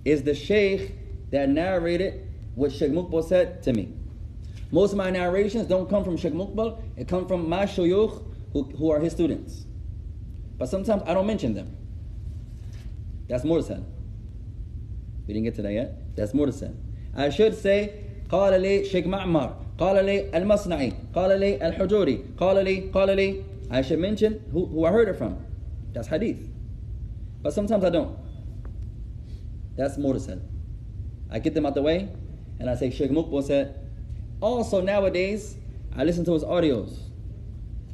is the sheikh that narrated what Sheikh Muqbil said to me. Most of my narrations don't come from Sheikh Muqbil, it comes from my shuyukh who are his students. But sometimes I don't mention them. That's mursal. We didn't get to that yet. That's mursal. I should say قال لي شيخ معمر, قال لي المصنعي, قال لي الحجوري, قال لي. I should mention who I heard it from. That's hadith. But sometimes I don't. That's mursal. I get them out the way and I say Sheikh Muqbil said. Also nowadays I listen to his audios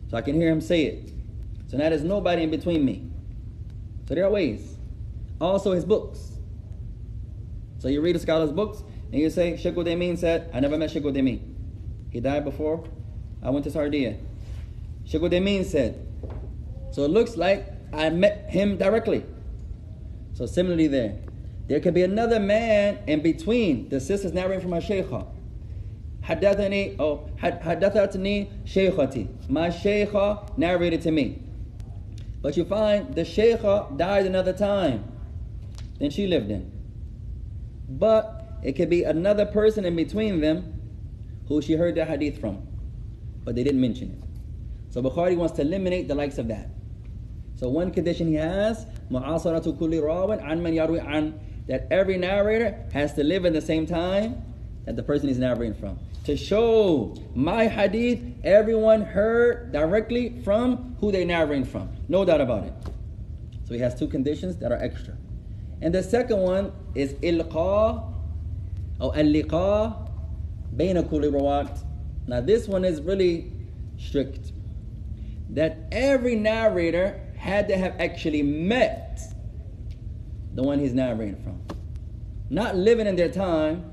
so I can hear him say it. So now there's nobody in between me. So there are ways. Also his books. So you read a scholar's books and you say, Sheikh Uthaymeen said, I never met Sheikh Uthaymeen. He died before I went to Sardinia. Sheikh Uthaymeen said. So it looks like I met him directly. So similarly there could be another man in between. The sister's narrating from her shaykha. حدثني شيختي. My shaykha narrated to me. But you find the shaykha died another time than she lived in. But it could be another person in between them who she heard the hadith from, but they didn't mention it. So Bukhari wants to eliminate the likes of that. So one condition he has, مُعَاصَرَةُ كُلِّ رَاوٍ عَنْ مَنْ يَرْوِي عَنْ, that every narrator has to live in the same time that the person is narrating from. To show my hadith, everyone heard directly from who they're narrating from. No doubt about it. So he has two conditions that are extra. And the second one is ilqa or al-liqa bayna kulli rawat. Now this one is really strict. That every narrator had to have actually met the one he's narrating from. Not living in their time.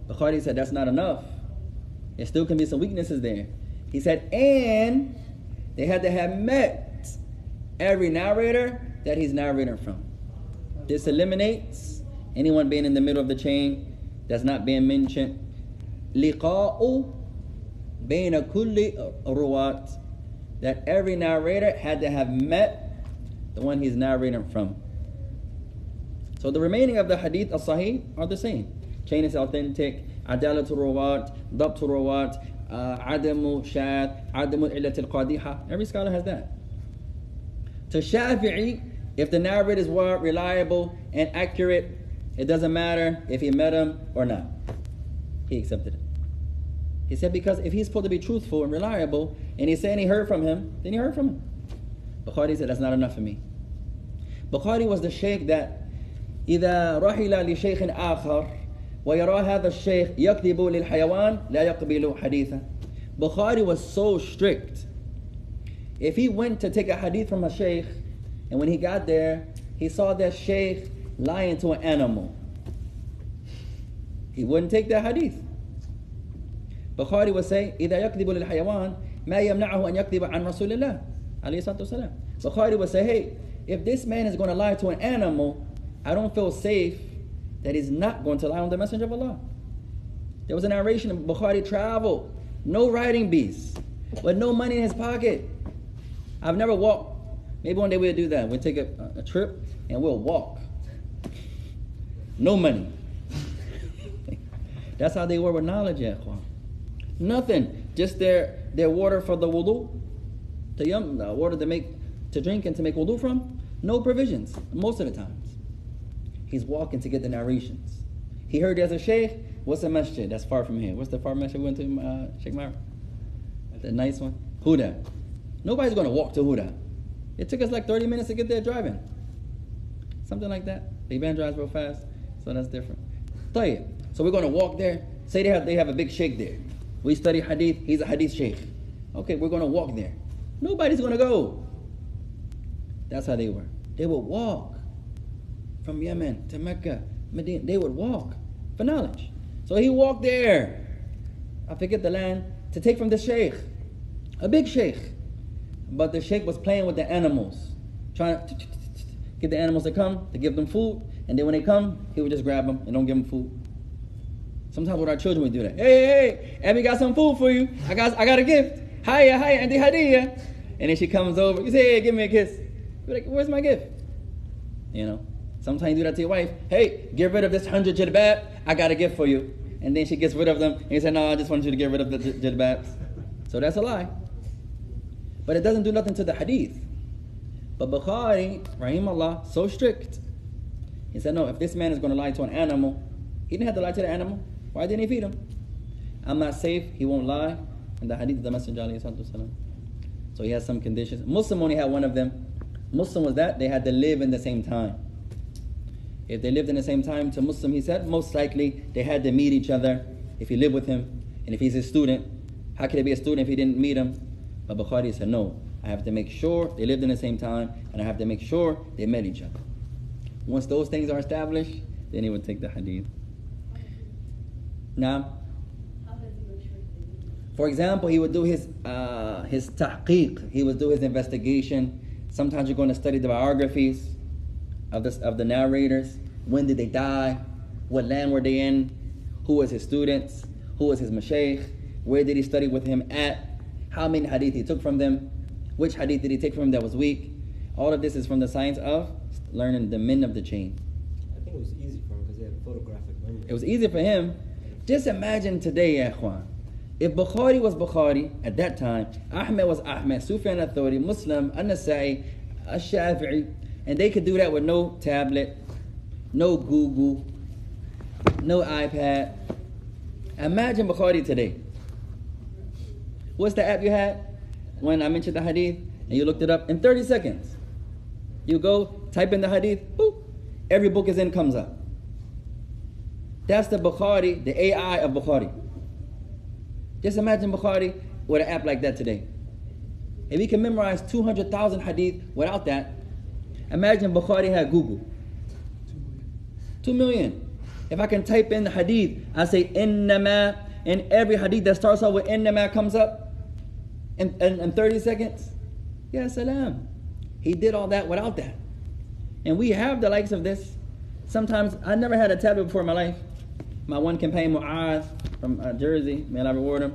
Bukhari said that's not enough. There still can be some weaknesses there. He said, and they had to have met every narrator that he's narrating from. This eliminates anyone being in the middle of the chain that's not being mentioned. لِقَاءُ بَيْنَ كُلِّ ruwat, that every narrator had to have met the one he's narrating from. So the remaining of the hadith as-sahih are the same. Chain is authentic, adalatul ruwat, dabtul ruwat, adamu shad, adamu illatil qadiha. Every scholar has that. To Shafi'i, if the narrators were reliable and accurate, it doesn't matter if he met him or not. He accepted it. He said because if he's supposed to be truthful and reliable, and he's saying he heard from him, then he heard from him. Bukhari said, that's not enough for me. Bukhari was the sheikh that إذا رحل لشيخ آخر ويرى هذا الشيخ يكذب للحيوان لا يقبل حديثا. Bukhari was so strict. If he went to take a hadith from a sheikh, and when he got there, he saw that sheikh lying to an animal, he wouldn't take that hadith. Bukhari would say, إذا يكذب للحيوان ما يمنعه أن يكذب عن رسول الله عليه الصلاة والسلام. Bukhari would say, hey, if this man is going to lie to an animal, I don't feel safe that he's not going to lie on the Messenger of Allah. There was a narration of Bukhari traveled, no riding beasts, with no money in his pocket. I've never walked. Maybe one day we'll do that. We'll take a trip and we'll walk. No money. That's how they were with knowledge, ya ikhwan. Nothing. Just their water for the wudu, the water to drink and to make wudu from. No provisions, most of the times. He's walking to get the narrations. He heard there's a sheikh. What's a masjid? That's far from here. What's the far masjid we went to, Sheikh Myra? The nice one? Huda. Nobody's going to walk to Huda. It took us like 30 minutes to get there driving. Something like that. They evangelize real fast, so that's different. طيب. So we're going to walk there. Say they have a big sheikh there. We study hadith. He's a hadith sheikh. Okay, we're going to walk there. Nobody's going to go. That's how they were. They would walk from Yemen to Mecca, Medina. They would walk for knowledge. So he walked there, I forget the land, to take from the sheikh, a big sheikh. But the sheikh was playing with the animals, trying to get the animals to come, to give them food. And then when they come, he would just grab them and don't give them food. Sometimes with our children we do that. Hey, Abby got some food for you. I got a gift. Hiya, Auntie Hadiya. And then she comes over. You say, hey, give me a kiss. You're like, where's my gift? You know. Sometimes you do that to your wife. Hey, get rid of this 100 jilbab. I got a gift for you. And then she gets rid of them. And you say, no, I just want you to get rid of the jilbabs. So that's a lie. But it doesn't do nothing to the hadith. But Bukhari, rahimahullah, so strict. He said, no, if this man is going to lie to an animal, he didn't have to lie to the animal. Why didn't he feed him? I'm not safe, he won't lie. And the hadith of the Messenger alayhi salatu wasalam. So he has some conditions. Muslim only had one of them. Muslim was that they had to live in the same time. If they lived in the same time to Muslim, he said, most likely they had to meet each other if he lived with him. And if he's his student, how could he be a student if he didn't meet him? But Bukhari said, no, I have to make sure they lived in the same time, and I have to make sure they met each other. Once those things are established, then he would take the hadith. Now, for example, he would do his tahqiq. He would do his investigation. Sometimes you're going to study the biographies of the narrators. When did they die? What land were they in? Who was his students? Who was his mashaykh? Where did he study with him at? How many hadith he took from them? Which hadith did he take from him that was weak? All of this is from the science of learning the min of the chain. I think it was easy for him because he had a photographic memory. It was easy for him. Just imagine today, ya ikhwan. If Bukhari was Bukhari at that time, Ahmed was Ahmed, Sufyan al-Thawri, Muslim, An-Nasa'i, Ash-Shafi'i, and they could do that with no tablet, no Google, no iPad. Imagine Bukhari today. What's the app you had when I mentioned the hadith and you looked it up? In 30 seconds, you go, type in the hadith, boop, every book is in, comes up. That's the Bukhari, the AI of Bukhari. Just imagine Bukhari with an app like that today. If he can memorize 200,000 hadith without that, imagine Bukhari had Google. 2 million. If I can type in the hadith, I say innama, and every hadith that starts out with innama comes up in 30 seconds. Ya salam. He did all that without that. And we have the likes of this. Sometimes, I never had a tablet before in my life. My one companion, Mu'adh, from Jersey, may Allah reward him.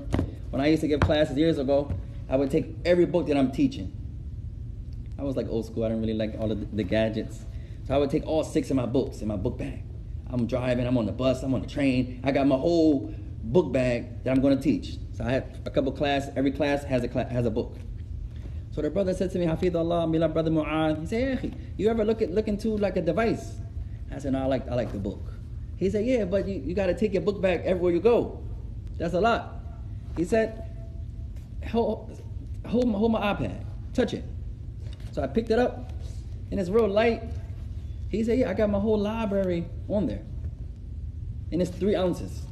When I used to give classes years ago, I would take every book that I'm teaching. I was like old school. I didn't really like all of the gadgets. So I would take all 6 of my books in my book bag. I'm driving, I'm on the bus, I'm on the train. I got my whole book bag that I'm going to teach. So I have a couple classes. Every class has a book. So the brother said to me, Hafidh Allah, Mila brother Mu'adh, he said, hey, you ever look into like a device? I said, no, I like the book. He said, yeah, but you got to take your book bag everywhere you go. That's a lot. He said, hold my iPad, touch it. So I picked it up, and it's real light. He said, yeah, I got my whole library on there. And it's 3 ounces.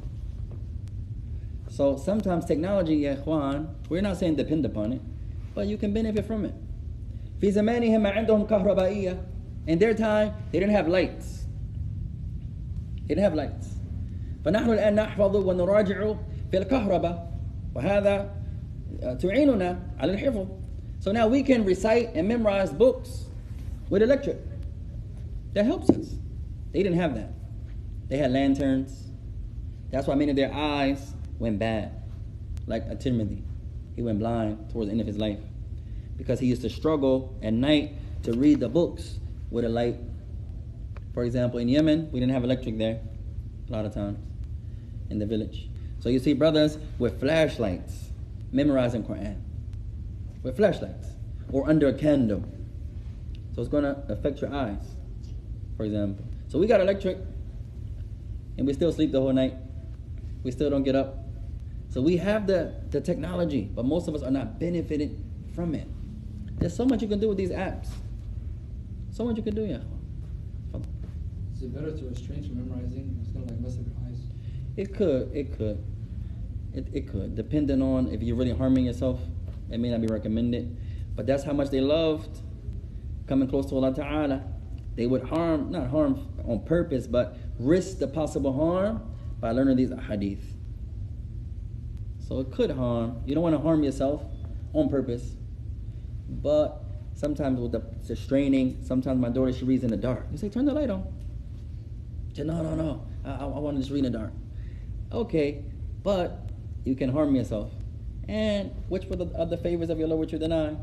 So sometimes technology, ya ikhwan, we're not saying depend upon it, but you can benefit from it. في زمانهم ما عندهم كهربائية. In their time, they didn't have lights. They didn't have lights. فنحن الآن نحفظ ونراجع في الكهرباء وهذا تعيننا على الحفظ. So now we can recite and memorize books with electric. That helps us. They didn't have that. They had lanterns. That's why many of their eyes went bad. Like At-Tirmidhi. He went blind towards the end of his life because he used to struggle at night to read the books with a light. For example, in Yemen, we didn't have electric there a lot of times in the village. So you see brothers with flashlights memorizing Quran. With flashlights or under a candle. So it's going to affect your eyes, for example. So we got electric and we still sleep the whole night. We still don't get up. So we have the technology, but most of us are not benefiting from it. There's so much you can do with these apps. So much you can do, yeah. Is it better to restrain from memorizing? It's going to like mess up your eyes. It could. Depending on if you're really harming yourself, it may not be recommended. But that's how much they loved coming close to Allah Ta'ala. They would not harm on purpose, but risk the possible harm by learning these hadith. So it could harm. You don't want to harm yourself on purpose. But sometimes with the straining, sometimes my daughter, she reads in the dark. You say, turn the light on. She said, no. I want to just read in the dark. Okay, but you can harm yourself. And which were the other favors of your Lord which you deny?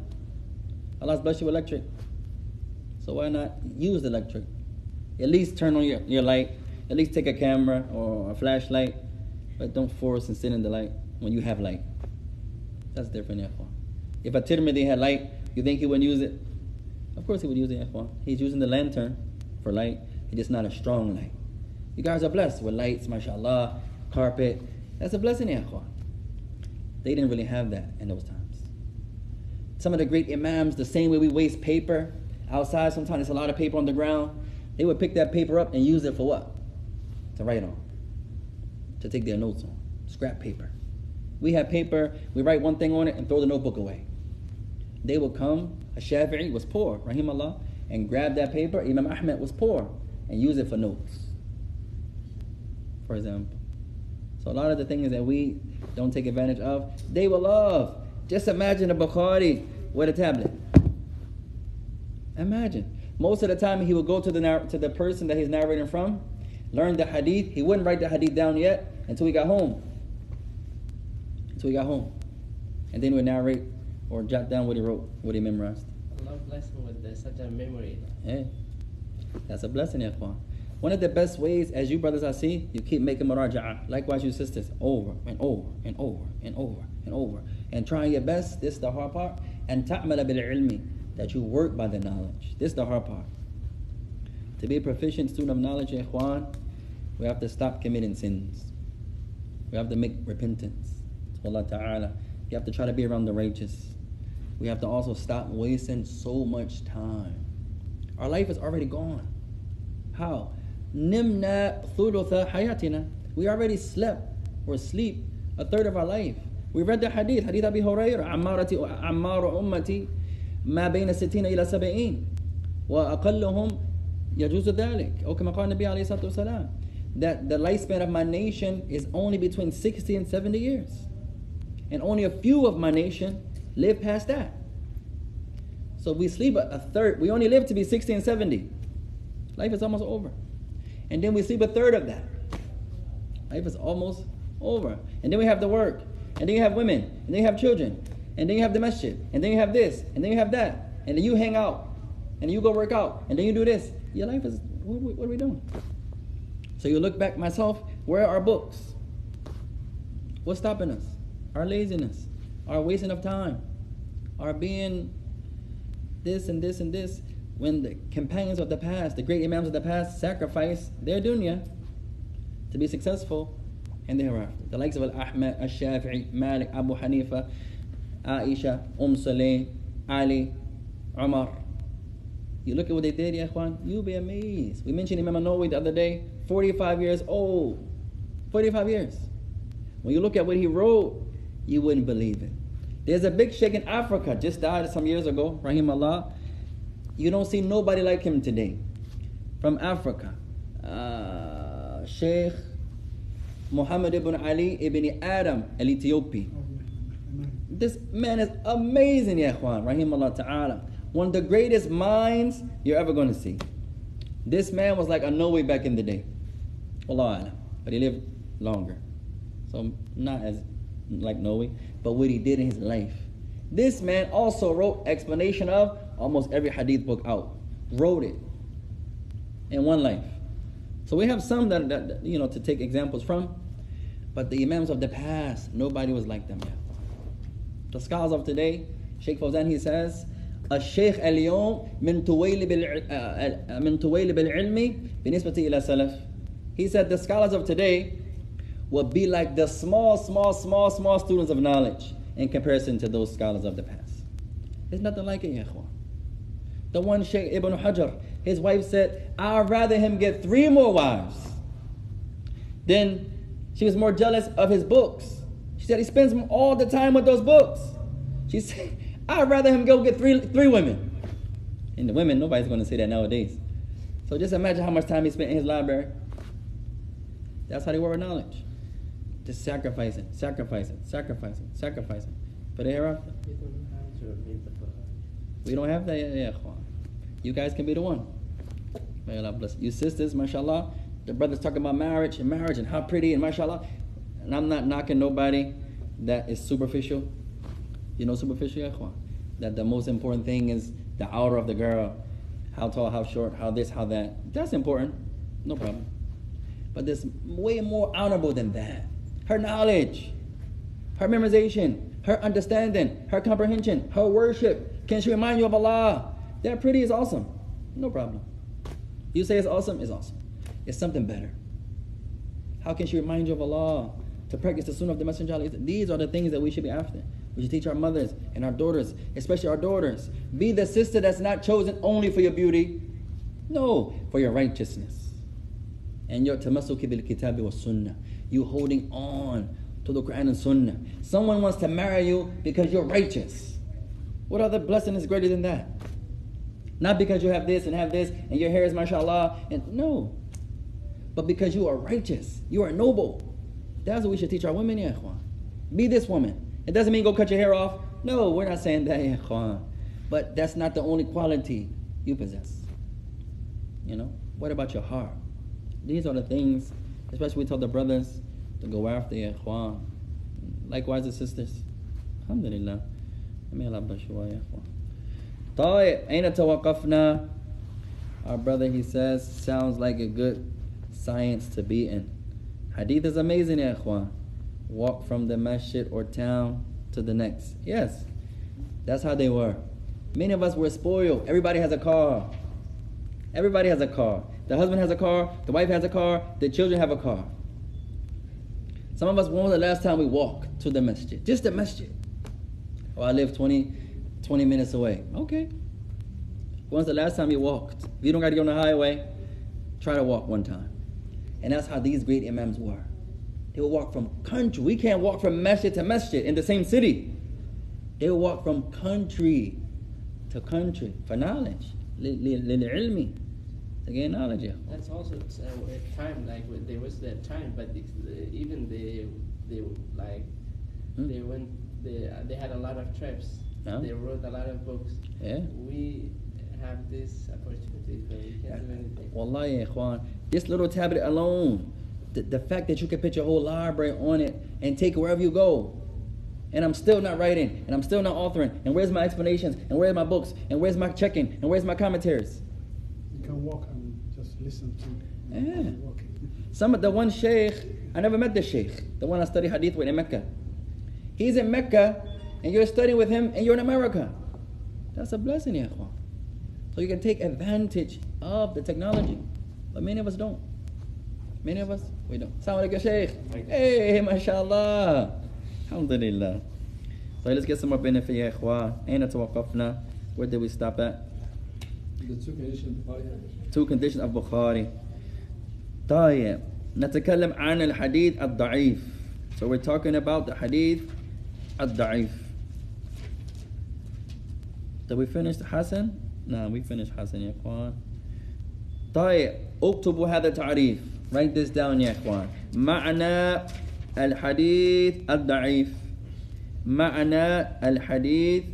Allah's blessed you with electric. So why not use the electric? At least turn on your light. At least take a camera or a flashlight. But don't force and sit in the light when you have light. That's different, ikhwan. If At-Tirmidhi had light, you think he wouldn't use it? Of course he would use it, ikhwan. He's using the lantern for light. It's just not a strong light. You guys are blessed with lights, mashallah, carpet. That's a blessing, ikhwan. They didn't really have that in those times. Some of the great imams, the same way we waste paper outside, sometimes there's a lot of paper on the ground. They would pick that paper up and use it for what? To write on. To take their notes on. Scrap paper. We have paper, we write one thing on it and throw the notebook away. They would come, Shafi'i was poor, rahimahullah, and grab that paper. Imam Ahmed was poor and use it for notes, for example. So a lot of the things that we don't take advantage of, they will love. Just imagine a Bukhari with a tablet. Imagine. Most of the time he would go to the person that he's narrating from, learn the hadith. He wouldn't write the hadith down yet until he got home. And then he would narrate or jot down what he wrote, what he memorized. Allah bless him with such a memory. Hey, that's a blessing, ikhwan. One of the best ways, as you brothers I see, you keep making muraja'ah. Likewise, you sisters, over and over and over and over and over. And trying your best, this is the hard part. And ta'mala bil ilmi, that you work by the knowledge. This is the hard part. To be a proficient student of knowledge, ikhwan, we have to stop committing sins. We have to make repentance to Allah Ta'ala. You have to try to be around the righteous. We have to also stop wasting so much time. Our life is already gone. How? Nimna thulutha hayatina. We already slept or sleep a third of our life. We read the hadith Abi Hurairah, Ammaru ummati ma bayna 60 ila 70 wa aqalluhum yajuzu dhalik. Or kama qala Nabi alayhi salatu wasalam, that the lifespan of my nation is only between 60 and 70 years. And only a few of my nation live past that. So we sleep a third. We only live to be 60 and 70. Life is almost over. And then we sleep a third of that. Life is almost over. And then we have to work. And then you have women. And then you have children. And then you have the masjid. And then you have this. And then you have that. And then you hang out. And then you go work out. And then you do this. Your life is, what are we doing? So you look back, myself, where are our books? What's stopping us? Our laziness. Our wasting of time. Our being this and this and this. When the companions of the past, the great imams of the past, sacrificed their dunya to be successful in the hereafter. The likes of Ahmad, Al-Shafi'i, Malik, Abu Hanifa, Aisha, Salim, Ali, Umar. You look at what they did, ya ikhwan, you'll be amazed. We mentioned Imam Nawawi the other day, 45 years old. 45 years. When you look at what he wrote, you wouldn't believe it. There's a big sheikh in Africa, just died some years ago, rahimahullah. You don't see nobody like him today. From Africa. Sheikh Muhammad ibn Ali ibn Adam al-Ethiopi. This man is amazing, ya ikhwan, rahimahullah ta'ala. One of the greatest minds you're ever going to see. This man was like a Nawawi back in the day. Wallahu alam. But he lived longer. So not as like Nawawi, but what he did in his life. This man also wrote explanation of almost every hadith book out. Wrote it in one life. So we have some that to take examples from, but the imams of the past, nobody was like them. The scholars of today, Sheikh Fawzan, he says, الشيخ اليوم من طويل بالعلم بالنسبة إلى سلف. He said the scholars of today will be like the small students of knowledge in comparison to those scholars of the past. There's nothing like it, ya ikhwan. The one Sheikh Ibn Hajar, his wife said, I'd rather him get 3 more wives. Then she was more jealous of his books. She said he spends all the time with those books. She said, I'd rather him go get three women. And the women, nobody's going to say that nowadays. So just imagine how much time he spent in his library. That's how they were with knowledge. Just sacrificing for the hereafter. We don't have that yet, ya ikhwan. You guys can be the one. May Allah bless you. Sisters, mashallah. The brothers talking about marriage and how pretty and mashallah. And I'm not knocking nobody that is superficial. You know superficial, ya ikhwan? That the most important thing is the outer of the girl. How tall, how short, how this, how that. That's important. No problem. But there's way more honorable than that. Her knowledge, her memorization, her understanding, her comprehension, her worship. Can she remind you of Allah? That pretty is awesome. No problem. You say it's awesome, it's awesome. It's something better. How can she remind you of Allah? To practice the sunnah of the Messenger. These are the things that we should be after. We should teach our mothers and our daughters, especially our daughters. Be the sister that's not chosen only for your beauty. No, for your righteousness. And your tamassuki bil kitabi wa sunnah. You holding on to the Quran and Sunnah. Someone wants to marry you because you're righteous. What other blessing is greater than that? Not because you have this and your hair is mashallah. And no. But because you are righteous. You are noble. That's what we should teach our women, ya ikhwan. Be this woman. It doesn't mean go cut your hair off. No, we're not saying that, ya ikhwan. But that's not the only quality you possess. You know? What about your heart? These are the things, especially we tell the brothers to go after, ya ikhwan. Likewise the sisters. Alhamdulillah. May Allah bless you all, ya ikhwan. طيب أين توقفنا? Our brother, he says, sounds like a good science to be in. Hadith is amazing, ya ikhwan. Walk from the masjid or town to the next. Yes, that's how they were. Many of us were spoiled. Everybody has a car. Everybody has a car. The husband has a car. The wife has a car. The children have a car. Some of us, when was the last time we walked to the masjid? Just the masjid. Oh, I live 20 minutes away. Okay. When's the last time you walked? If you don't got to get on the highway, try to walk one time. And that's how these great imams were. They would walk from country. We can't walk from masjid to masjid in the same city. They would walk from country to country for knowledge. للعلم. To gain knowledge. Yeah. That's also a time, like there was that time, but even they like they went, they had a lot of trips. Yeah. They wrote a lot of books. Yeah. We have this opportunity, but we can't do anything. Wallahi, ya ikhwan, this little tablet alone, the fact that you can put your whole library on it and take it wherever you go. And I'm still not writing, and I'm still not authoring. And where's my explanations? And where's my books? And where's my checking? And where's my commentaries? You can walk and just listen to. Yeah. Walking. The one sheikh, I never met the sheikh, the one I study hadith with in Mecca. He's in Mecca, and you're studying with him, and you're in America. That's a blessing, ya ikhwan. So you can take advantage of the technology. But many of us don't. Many of us, we don't. Assalamu alaikum, sheikh. Hey, mashallah. Alhamdulillah. So let's get some more benefit, ya ikhwan. Aina tawaqqafna. Where did we stop at? The two conditions of Bukhari. Two conditions of Bukhari. طيب نتكلم عن الحديث الضعيف. So we're talking about the hadith الضعيف. Did we finish Hasan? No, we finished Hasan يا إخوان. طيب اكتبوا هذا التعريف. Write this down يا إخوان. معنى الحديث الضعيف. معنى الحديث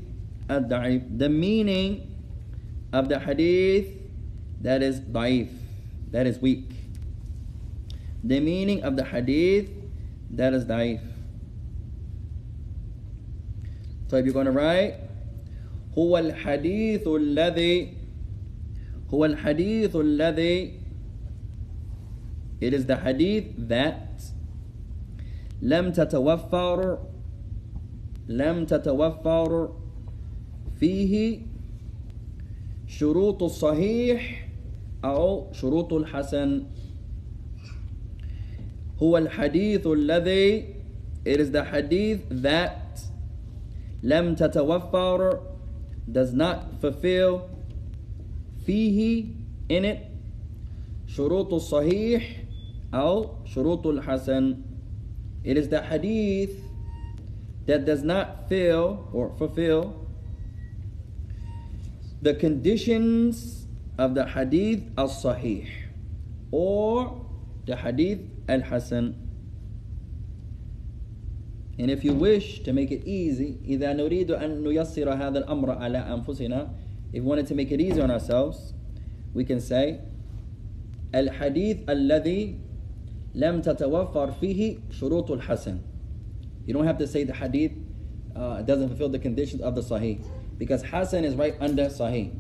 الضعيف. The meaning of the hadith that is ضعيف, that is weak. The meaning of the hadith that is ضعيف. So if you're going to write هو الحديث الذي it is the hadith that لم تتوفر فيه شروط الصحيح أو شروط الحسن. هو الحديث الذي it is the hadith that لم تتوفر does not fulfill فيه in it شروط الصحيح أو شروط الحسن. It is the hadith that does not fulfill the conditions of the hadith al-sahih or the hadith al-hasan. And if you wish to make it easy, إذا نريد أن نيسر هذا الأمر على أنفسنا, if we wanted to make it easy on ourselves, we can say الحديث الذي لم تتوفر فيه شروط الحسن. You don't have to say the hadith doesn't fulfill the conditions of the sahih, because hasan is right under sahih.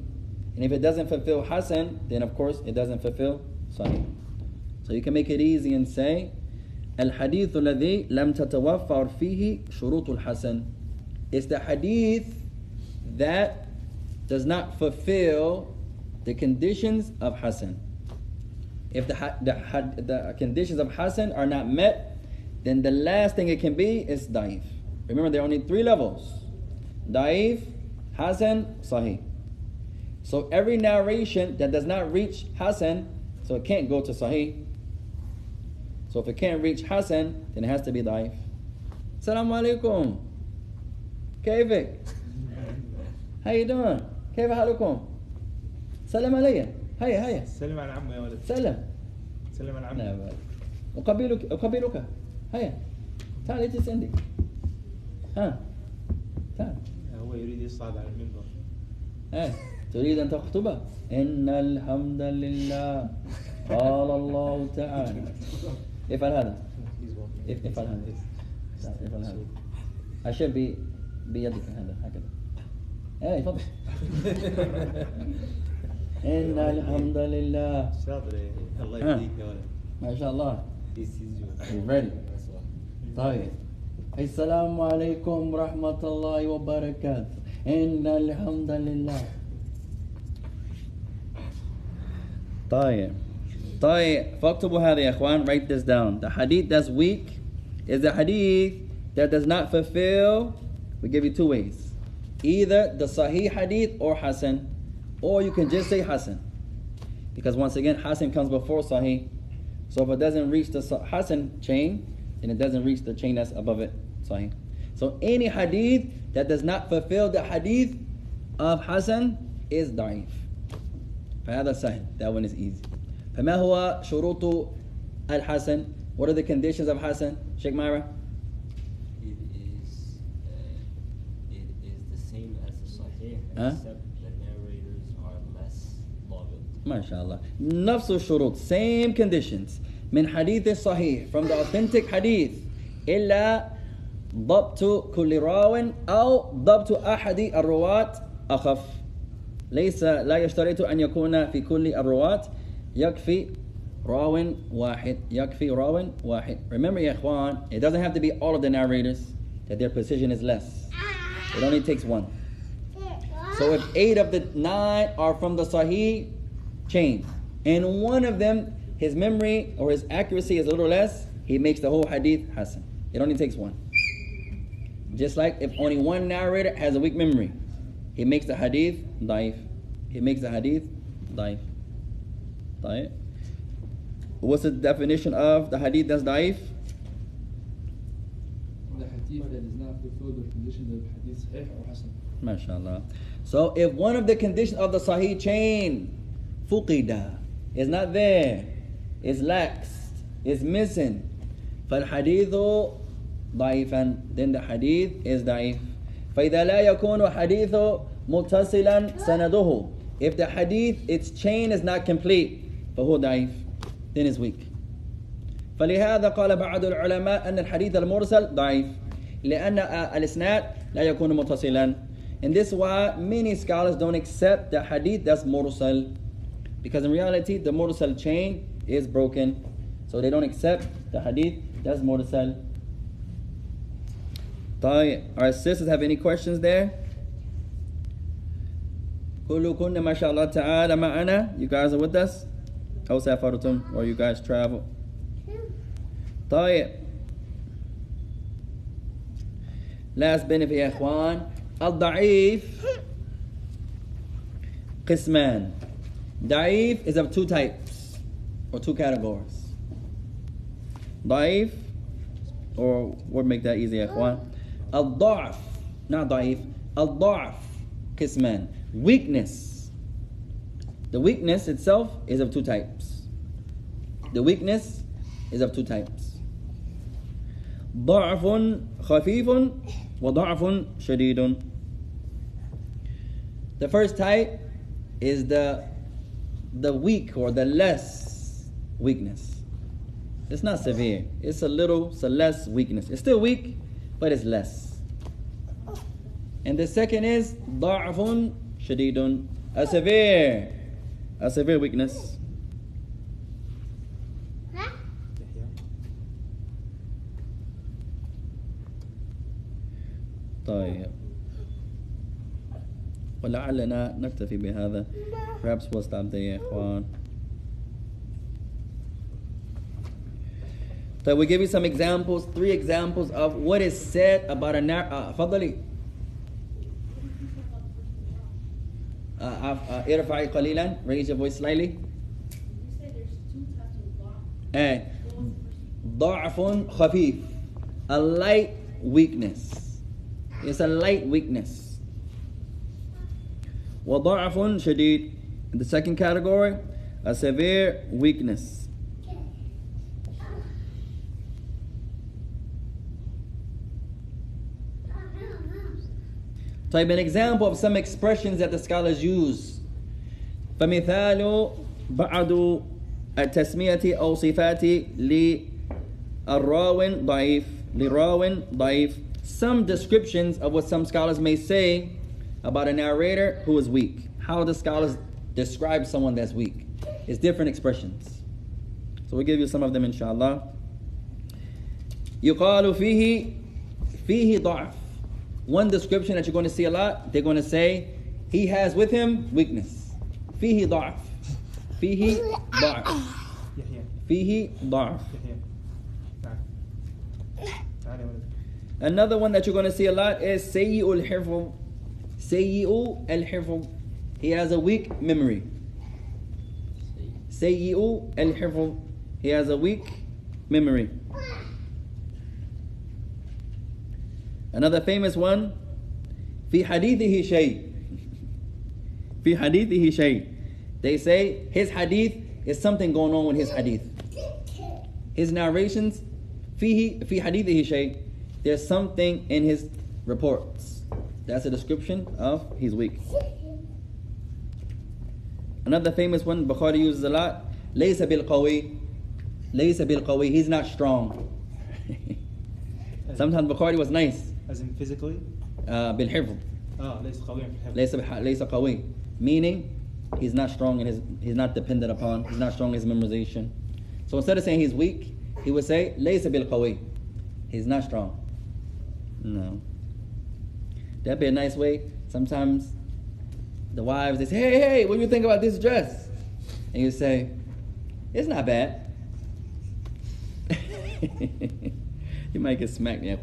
And if it doesn't fulfill hasan, then of course it doesn't fulfill sahih. So you can make it easy and say الحديث الذي لم تتوفر فيه شروط الحسن. It's the hadith that does not fulfill the conditions of hasan. If the conditions of hasan are not met, then the last thing it can be is da'if. Remember, there are only 3 levels: da'if, hasan, sahih. So every narration that does not reach hasan, so it can't go to sahih. So if it can't reach hasan, then it has to be da'if. Assalamu alaikum. كيفك? How you doing? كيف حالكم? سلم علي. هيا سلم على عمو يا ولد. سلم على عمو. لا أقبلك. هيا تعال اجلس عندي. تعال. هو يريد يصعد على المنبر. تريد أن تخطب؟ إن الحمد لله قال الله تعالى. افعل هذا. افعل هذا. أشير بيدك هذا هكذا. تفضل. إن الحمد لله. شاطر الله يهديك يا ولد. ما شاء الله. Ready. طيب. السلام عليكم ورحمة الله وبركاته. إن الحمد لله. طيب. فاكتبوا هذا يا إخوان. Write this down. The hadith that's weak is the hadith that does not fulfill. We give you 2 ways. Either the sahih hadith or hasan. Or you can just say hasan. Because once again, hasan comes before sahih. So if it doesn't reach the hasan chain, then it doesn't reach the chain that's above it, sahih. So any hadith that does not fulfill the hadith of hasan is da'if. فهذا سهل. That one is easy. فما هو شروط الحسن? What are the conditions of hasan? Sheikh Myra? It is the same Except the narrators are less ضابط. MashaAllah. نفس الشروط, same conditions. من حديث الصحيح, from the authentic hadith, إلا ضبط كل راو أو ضبط أحد الرواة أخف. ليس لا يشترط أن يكون في كل الرواة, يكفي راو واحد, يكفي راو واحد. Remember يا إخوان, it doesn't have to be all of the narrators that their precision is less. It only takes one. So if 8 of the 9 are from the Sahih chain, and one of them, his memory or his accuracy is a little less, he makes the whole hadith hasan. It only takes one. Just like if only one narrator has a weak memory, he makes the hadith daif. He makes the hadith daif. Daif. What's the definition of the hadith that's daif? The hadith that is not fulfilled the conditions of hadith sahih or hasan. MashaAllah. So if one of the conditions of the Sahih chain, fuqida, is not there, is laxed, is missing, فالحديث ضعيفا, then the hadith is ضعيف. فإذا لا يكون حديث متصلا سنده, if the hadith, its chain is not complete, فهو ضعيف, then it's weak. فلهذا قال بعض العلماء أن الحديث المرسل ضعيف لأن الإسناد لا يكون متصلا. And this is why many scholars don't accept the hadith that's mursal, because in reality the mursal chain is broken, so they don't accept the hadith that's mursal. Our sisters have any questions there? كل كنا ما شاء الله تعالى معنا. You guys are with us? أو سافرتم, or you guys travel? طيب. Last benefit يا إخوان, الضعيف قسمان. ضعيف is of 2 types or 2 categories. ضعيف, or we'll make that easy يا إخوان. الضعف, not ضعيف, الضعف قسمان. Weakness. The weakness itself is of 2 types. The weakness is of 2 types. ضعف خفيف وضعف شديد. The first type is the weak or the less weakness. It's not severe. It's a less weakness. It's still weak, but it's less. And the second is ضعف شديد, a severe weakness. طيب. ولعلنا نكتفي بهذا. Perhaps we'll stop there يا إخوان. So we give you some examples, 3 examples of what is said about a فضلي. ارفعي قليلا, raise your voice slightly. You say there's 2 types of ضعف. ضعف خفيف, a light weakness. It's a light weakness. وضعف شديد, in the second category, a severe weakness. طيب, an example of some expressions that the scholars use. فمثال بعض التسمية أو صفات للراو ضعيف, لراو ضعيف. Some descriptions of what some scholars may say about a narrator who is weak. How the scholars describe someone that's weak. It's different expressions. So we'll give you some of them inshallah. يقال فيه ضعف. One description that you're going to see a lot, they're going to say, he has with him weakness. فيه ضعف. فيه ضعف. فيه ضعف. Another one that you're going to see a lot is سيء الحفظ. سيء الحفظ. He has a weak memory. سيء الحفظ. He has a weak memory. Another famous one, في حديثه شيء. في حديثه شيء. They say his hadith is something going on with his hadith. His narrations, في حديثه شيء. There's something in his reports That's a description of he's weak. Another famous one Bukhari uses a lot. Laysa bil qawi. Laysa bil qawi. He's not strong. Sometimes Bukhari was nice. As in physically? Bil hifz. Laysa qawi. Meaning, he's not strong in he's not dependent upon, he's not strong in his memorization. So instead of saying he's weak, he would say, Laysa bil qawi. He's not strong. No. That'd be a nice way. Sometimes the wives, they say, hey, what do you think about this dress? And you say, it's not bad. You might get smacked. Yeah,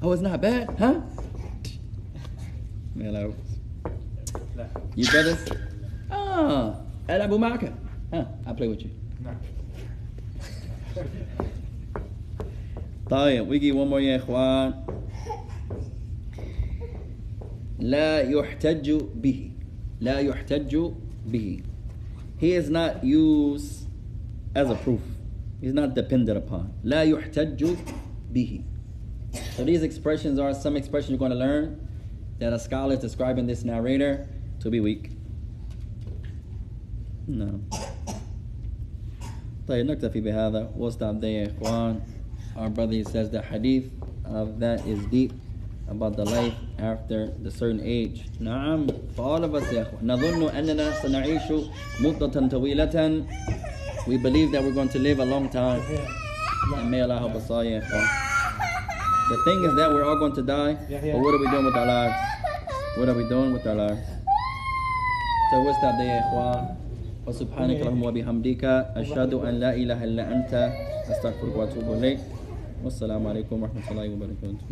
oh, it's not bad, huh? Hello. You brothers? At Abu Maka. I'll play with you. طيب, we give one more يا إخوان. لا يحتج به. لا يحتج به. He is not used as a proof. He's not dependent upon. لا يحتج به. So these expressions are some expressions you're going to learn that a scholar is describing this narrator to be weak. No. طيب, نكتفي بهذا. We'll stop there يا إخوان. Our brother says the hadith of that is deep about the life after the certain age. نعم. For all of us يا إخوان. نظن أننا سنعيش مدة طويلة. We believe that we're going to live a long time. And may Allah help us all يا إخوان. The thing is that we're all going to die. But what are we doing with our lives? What are we doing with our lives? So we'll stop there يا إخوان. وسبحانك اللهم وبحمدك أشهد أن لا إله إلا أنت أستغفرك وأتوب إليك. والسلام عليكم ورحمة الله وبركاته.